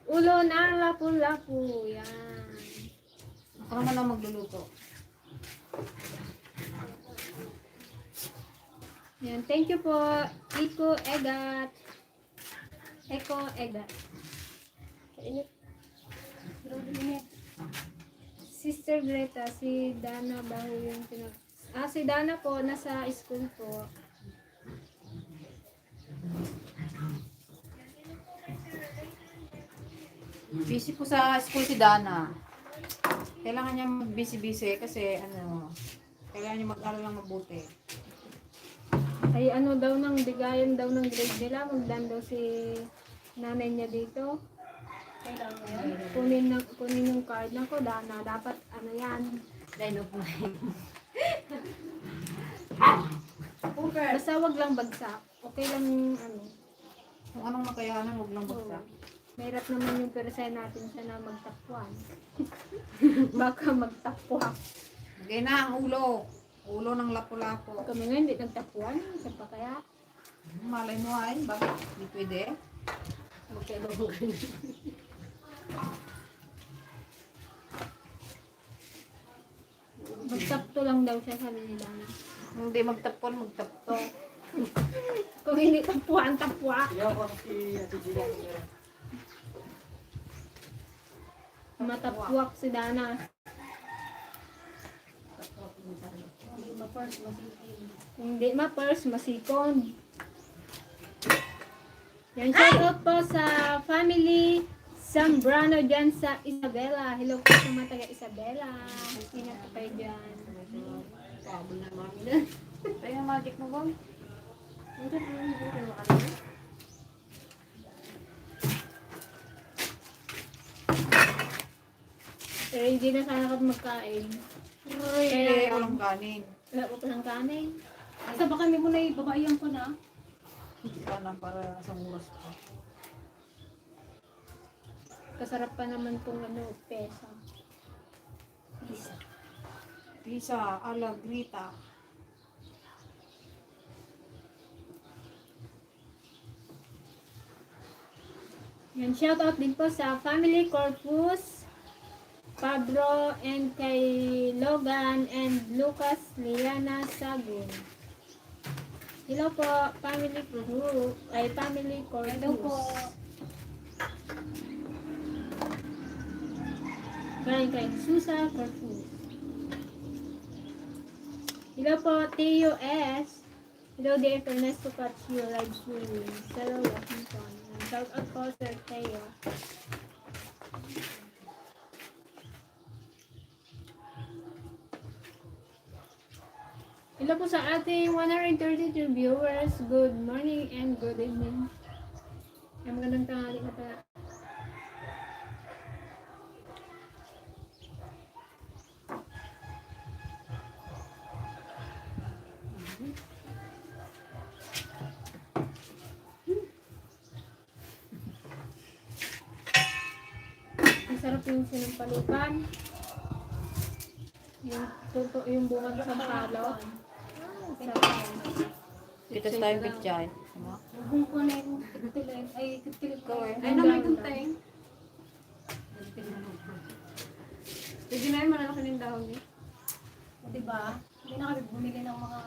A: ulo ng lapu-lapu. Yan.
C: Ako naman ang magluluto.
A: Yan. Thank you po. Iko Egat. Eko Egat. Sister Greta, si Dana ba yung si Dana po, nasa school po.
C: Busy po sa school si Dana. Kailangan niya mag-busy-busy kasi kailangan niya mag-aral lang mabuti.
A: Ay ano daw nang bigayan daw ng grade nila, magdan daw si nanay niya dito. Kunin yung card na ko, Dana. Dapat ano yan.
C: Line of mine.
A: Basta wag lang bagsak. Okay lang ano.
C: Kung anong makayanan, huwag lang bagsak.
A: Mahirap naman yung percent natin siya na magtakpuan. Baka magtakpuan.
C: Lagay na ang ulo. Ulo ng lapu-lapu.
A: Kami nga hindi nagtakpuan. Saan pa kaya?
C: Malay mo ay, bakit? Hindi pwede.
A: Okay, babugan. Magtapto lang daw siya, sabi ni Dana.
C: Hindi magtapon, magtapto.
A: Kung hindi tapuan, tapwa. Matapwak si Dana. Hindi ma-first, masikon. Yan, shout out po sa family Zambrano dyan sa Isabela. Hello po sa mga taga Isabela. Ingat po kayo dyan.
C: Pabol na mami na. Ay, ang magic mo ba?
A: Pero hindi na sana ako magkain.
C: Hindi, walang kanin.
A: Wala ko palang kanin.
B: Asa ba kami muna ibabayan ko na?
C: Sana para sa oras pa.
A: Kasarap pa naman tong pesa.
C: Pisa, ala, grita.
A: Yan, shout out din po sa Family Corpus, Pablo, and kay Logan and Lucas Liana Sagun. Hello po, Family Group, ay Family Corpus.
B: Hello po.
A: Kay Susa Corpus. Hello po, Tio S. Hello, dear Ernesto Pachio, live streaming. Hello, Washington. Shout out po, Sir Teo. Hello po sa ating 132 viewers. Good morning and good evening. Ay, magandang tanghali na pala. Masarap yung sinampalipan. Yung bunga sa palo.
C: Dito sa tayong picture.
B: Hubong ko na yung katilig. Ay, katilig ko.
C: Ikaw eh.
B: Ay, na may kunteng.
A: Pwede na yung malalaki ng dahon eh.
B: Diba? Hindi na kami bumili ng mga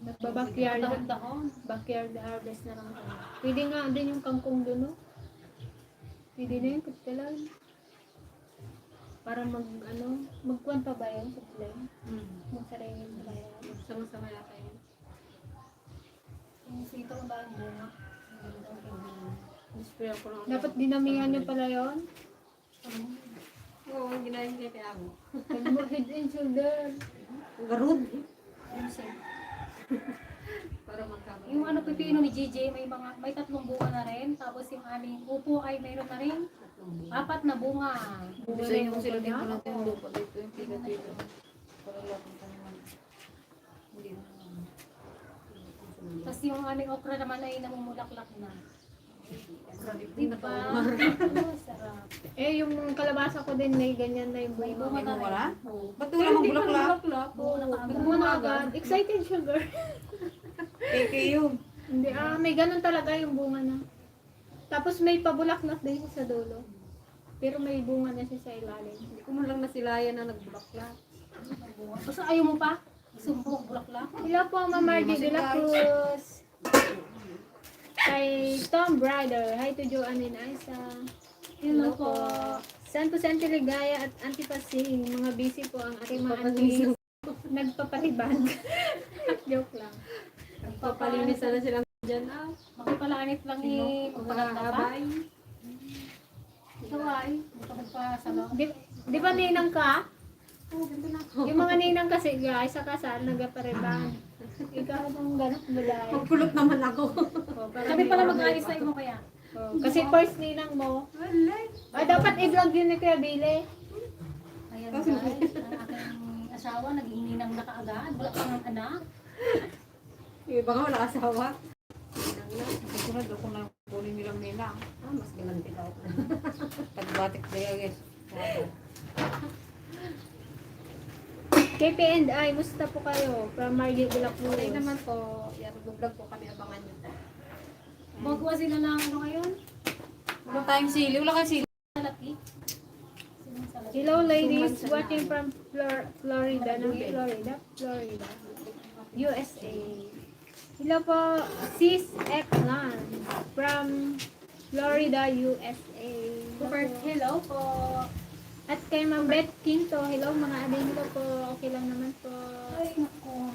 A: Nagbabackyard.
B: dahon.
A: Backyard harvest na lang kami. Pwede nga din yung kangkong doon, no? Pwede na yung katilan. Para magkuhan pa ba yun sa play? Magsaringin pa ba yan?
B: Sama-sama yata yun. ba yung bunga?
C: Spray ko lang.
A: Dapat dinamihan niyo pala yun.
C: Oo, hindi na yung kaya ako.
A: Head and shoulder.
C: Garud.
B: Yung same.
C: Para magkama.
B: Yung ano pipino ni JJ, may 3 bunga na rin. Tapos yung aming upo ay mayroon na rin 4 na bunga.
C: Bisa nyo kung sila din ko natin yung lupa dito. Yung pila-pila. Para lang kung naman. Hindi na naman.
B: Tapos yung aming okra naman ay namumulaklak na.
C: Hindi na
B: Diba?
C: pa.
B: Oo, sarap.
A: Eh, yung kalabasa ko din may ganyan na yung
B: May
A: bunga.
B: bunga na rin.
C: wala?
B: Oo.
C: Ba't wala mang bulaklak?
B: Bunga na kaagad.
A: Bunga na agad. Excited siya, girl.
C: Keke yun.
A: Hindi, may ganun talaga yung bunga na. Tapos may pabulaklak din siya sa dulo. Pero may bunga na siya sa ilalim.
C: Hindi ko man lang nasilayan na nagbulaklak.
B: Basta ayaw mo pa? Gusto mo po bulaklak?
A: Hello po, Ma'am Margie de la Cruz. Kay Tom Brother. Hi to Joanne and Isa.
B: Hello po.
A: Santo Santi Ligaya at Auntie Pasing. Mga busy po ang ating mga aunties. Nagpapalibag. Joke lang.
C: Papalinis na silang dyan ah.
B: Makipalaanit lang eh.
C: Pagkakabay.
B: Ikaw ay. Magpapagpasalo.
A: Di ba ninang ka? Yung mga ninang kasi guys, sa kasal, nagpapariban. Ikaw bang ganap bagay?
C: Magpulot naman ako.
B: Kami pala mag-ayos sa mo kaya.
A: Kasi first ninang mo. Dapat i-vlog yun ni Kuya Billy.
B: Ayan guys, ang aking asawa naging ninang na kaagad. Wala pa ng anak.
C: Baka wala asawa. Susunod ako na kunin nilang nilang. Mas gananti daw. Pagbatik daya guys.
A: KP&I, musta po kayo? From Margie de la Cruz.
C: Okay naman po. Yan, mag-vlog po kami. Abangan nyo po.
B: Magawa sila ng ano ngayon?
C: Wala tayong sili. Wala kang sili.
B: Salati. Sinong salati?
A: Hello ladies, watching from Florida. No? Florida. USA. Hello po, Sis Eklan from Florida, USA.
B: Super hello po.
A: At kay Ma'am Beth Quinto, hello mga aday, hello po. Okay lang naman po.
B: Ay, naku.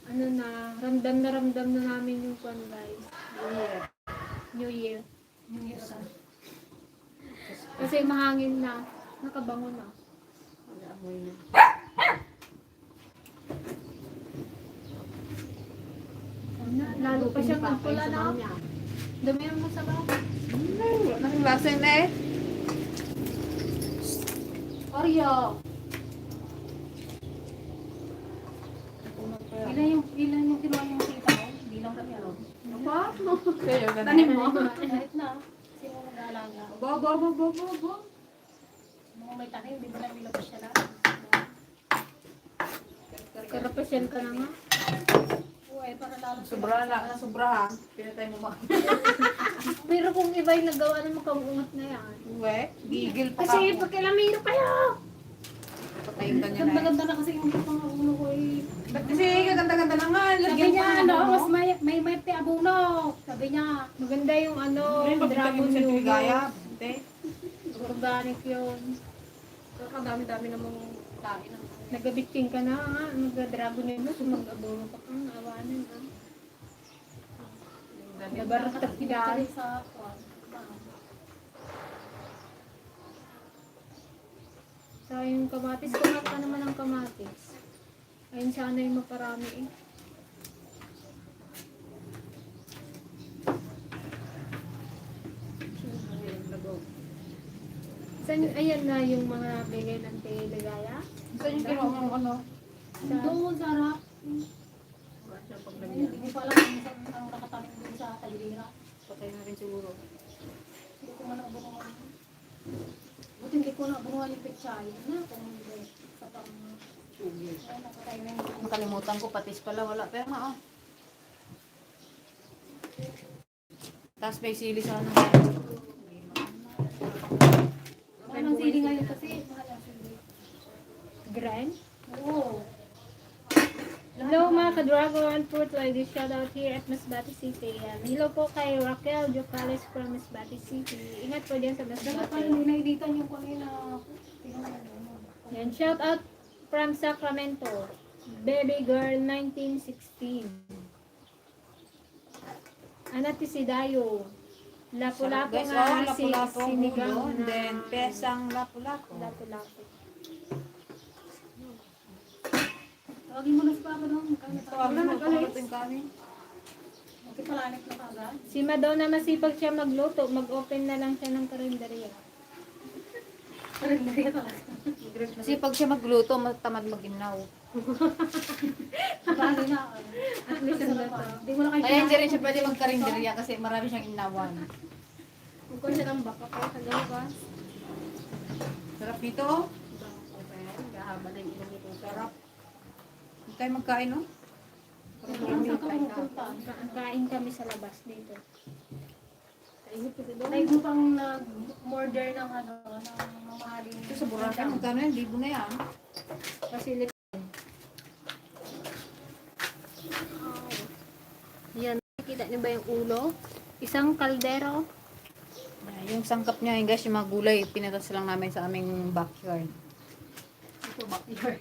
A: Ano na ramdam na namin yung kwan guys. New Year.
B: Yung isa.
A: Kasi mahangin na. Nakabangon na.
C: Amoy na.
A: Lalo pa siyang magpula na. Dami mo sa bawah.
C: Anong lasa yun na eh?
B: Oreo. Ilan yung kinuha yung sita ko? Hindi lang kami alam.
C: Kayo,
B: Tanim mo? Kahit na. Sino mag-aalaga?
C: Bo.
B: Mga may tanim, di ba lang nilabas siya na?
A: Karapasyal ka na nga.
B: Uy, para lalo
C: Sobra na. Sobra ha. Pinatay mo ba?
A: Pero kung iba yung nagawa na makaungat na yan.
C: Uwe. Gigil pa
A: Kasi
C: ka.
A: pagkilamino kayo!
C: Patayin ka niya na eh.
B: Ganda-ganda na kasi yung pang ulo ko eh.
C: Ba't kasi gaganda-ganda na nga.
B: Sabi
C: Lagyan
B: niya,
C: pa ng
B: ano,
C: ano.
B: mas may te abuno. Sabi niya,
A: Maganda yung ano,
C: Ayun, pagkita
A: dragon
C: mo sa
A: yun.
C: Tuligaya. Ate.
A: Organic yun.
C: Kakadami-dami namang kain.
A: Nagabiting ka na nga, mag-dragon yun. Mag-abono pa kang awanan ha. Nabaratak
B: pinatali
A: yan.
B: sa kwan.
A: Sa yung kamatis, kumat ka naman ang kamatis. Ayun sana yung maparami eh. Saan, ayan na yung mga bigay ng Ligaya.
C: Saan yung kinuha mo ano?
B: Doon, Sarah.
C: Wala siya pag
B: Hindi ko pa alam kung saan ang nakatanim doon sa Talibira.
C: Patay na rin siguro.
B: Hindi ko man nabunuhan. Buti hindi ko nabunuhan yung pechay. Na, kung hindi. Sa pang... Ay, nakatay na yung...
C: Nakalimutan ko, patis pala. Wala. Pero nga oh. Tapos may sili sana.
B: Mahal ang sili ngayon kasi. Mahal ang sili.
A: Grand.
B: Oo.
A: Hello mga ka-Dragon Fruit Ladies, shout out here at Masbate City. Yan. Hello po kay Raquel Jocales from Masbate City. Ingat po dyan sa
B: Dapat pa
A: Masbate.
B: yung naiditan yung kanina.
A: Yan, shout out from Sacramento. Baby Girl 1916. Anati si Dayo.
C: Sarap
A: Lapu-lapu
C: guys,
A: nga
C: oh, lapu-lapu ang
A: sinigang
C: ulo, and
A: na
C: then pesang lapu-lapu.
A: lapu-lapu.
B: Tawagin mo na si Papa nung kami
C: So, ano na ito yung kami?
B: Okay, palanip na kagad.
A: Si Madonna masipag siya magluto. Mag-open na lang siya ng karinderya.
B: Karinderya talaga.
C: Kasi pag siya magluto, tamad mag-inaw.
B: Bali na.
A: At least ang luto.
B: Hindi mo na kayo
C: Kaya hindi rin siya pwede magkarinderya kasi marami siyang inawan.
A: Kung ko siya ng baka kaya sa gawas.
C: Sarap nito, oh.
A: Gahaba na yung ilang ito.
C: Sarap. Hindi tayo magkain, no?
B: Saan ka pupunta?
A: Ang kain kami sa labas dito.
B: Like mo pang nag-order ng ano, ng mamahaling.
C: Ito sa Boracay, magkano yan? Libo na yan.
A: Kasi yan, nakikita niyo ba yung ulo? Isang kaldero.
C: Yung sangkap niya, yung guys, yung mga gulay, pinatas lang namin sa aming backyard.
B: Ito backyard.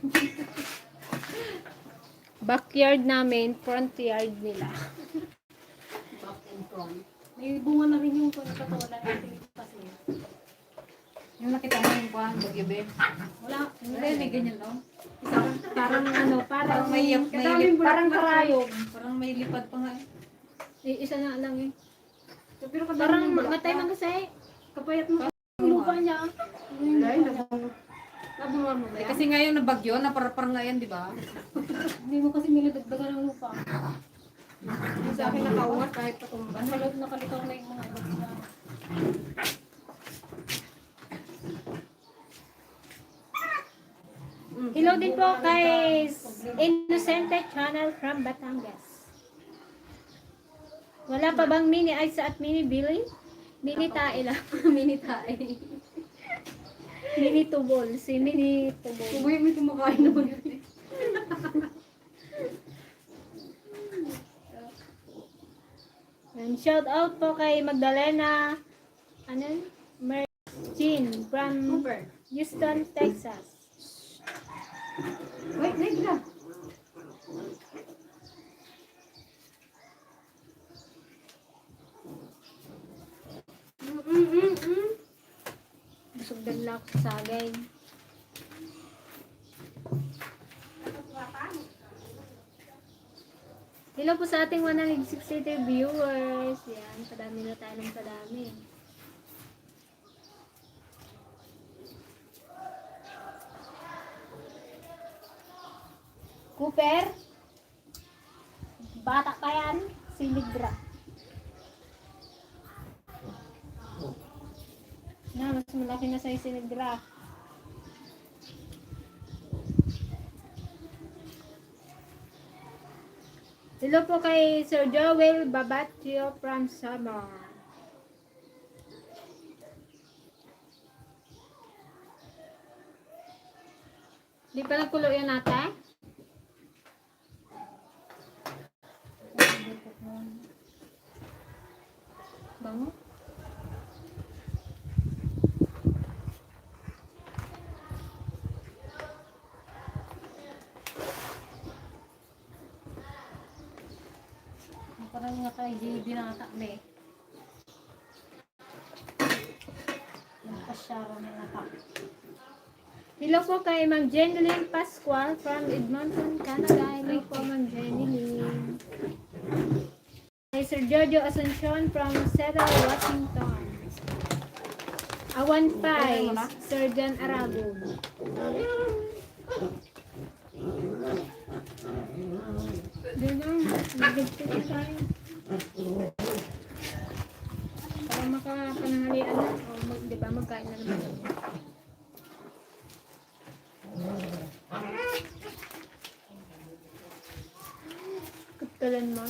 A: Backyard namin, front yard nila.
B: Back and front. May bunga na rin yung katulad natin dito kasi.
C: Yung nakita mo yung kuhan, bagyo-be.
B: Wala.
C: Hindi, may ganyan, no?
A: Parang ano, parang
C: may
A: parang karayom.
C: Parang may lipad pa nga, eh.
A: Isa na lang eh.
B: Pero
A: Parang matay man kasi.
B: kapayat mo yung lupa niya. Nabunga mo ba
C: Eh,
B: yan?
C: kasi ngayon na bagyo, naparapar nga yan, di ba?
B: Hindi mo kasi nilagdagan ng lupa.
A: Sa akin nakauwat kahit patumba.
B: Nakalitaw na yung mga ibang sila.
A: Hello din po kay Innocente Channel from Batangas. Wala pa bang mini ice at mini billy? Mini tae lang. Mini tae. Mini tubol. Si mini tubol.
B: Kumain mo kumakain naman yun.
A: And shout out po kay Magdalena Merchin from Houston, Texas.
B: Wait, wait ka.
A: Busog lang ako sa sagay. Hello po sa ating 162 viewers. Yan, padami na tayo ng padami. Cooper? Bata pa yan? Siligra. Na, mas malaki na sa siligra. Hello po kay Sir Joel Babatio from Samar. Di pa nagkulo yun ate? Bango?
B: Parang nga kay JB na takme. Nakasyara na nata.
A: Hello po kay Ma'am Jeneline Pascual from Edmonton, Canada. Hello po Ma'am Jeneline. Kay Sir Jojo Asuncion from Seattle, Washington. Awan Pai, Sir John Aragon. Doon nag-dagdag tayo. Para makapananghalian na. O, di ba, magkain na naman. Kaptalan mo.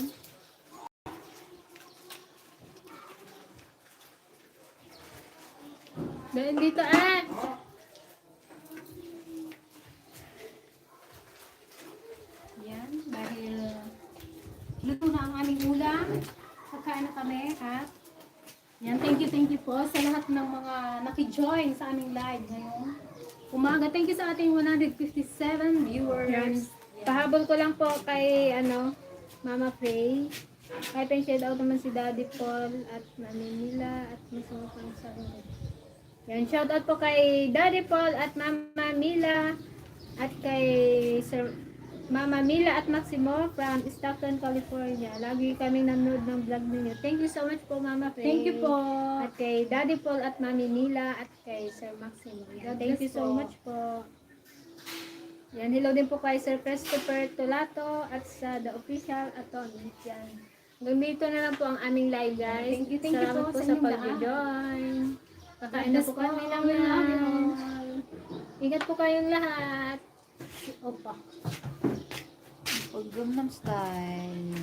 A: Dahil dito
B: Yan, dahil luto na ang aming ulam. Kakain na kami at yan, thank you po sa lahat ng mga naki-join sa aming live ngayon. Umaga, thank you sa ating 157 viewers.
A: Yan. Pahabol ko lang po kay Mama Faye. Kahit ang shout out naman si Daddy Paul at Mami Mila at masama pang sa yan, shout out po kay Daddy Paul at Mama Mila at kay Sir Mama Mila at Maximo from Stockton, California. Lagi kami nanonood ng vlog ninyo. Thank you so much po, Mama Faye.
B: Thank you po.
A: At kay Daddy Paul at Mami Mila at kay Sir Maximo. Yan, thank you so much po. Yan, hello din po kay Sir Christopher Tolato at sa The Official Attorney. Yan. Hanggang dito na lang po ang aming live, guys.
B: Thank you
A: Salamat
B: po
A: po
B: sa
A: sa
B: inyong
A: pag-join. Kakain na po kami ng lahat. Ingat po kayong lahat.
B: Opa.
C: Pag Gangnam Style.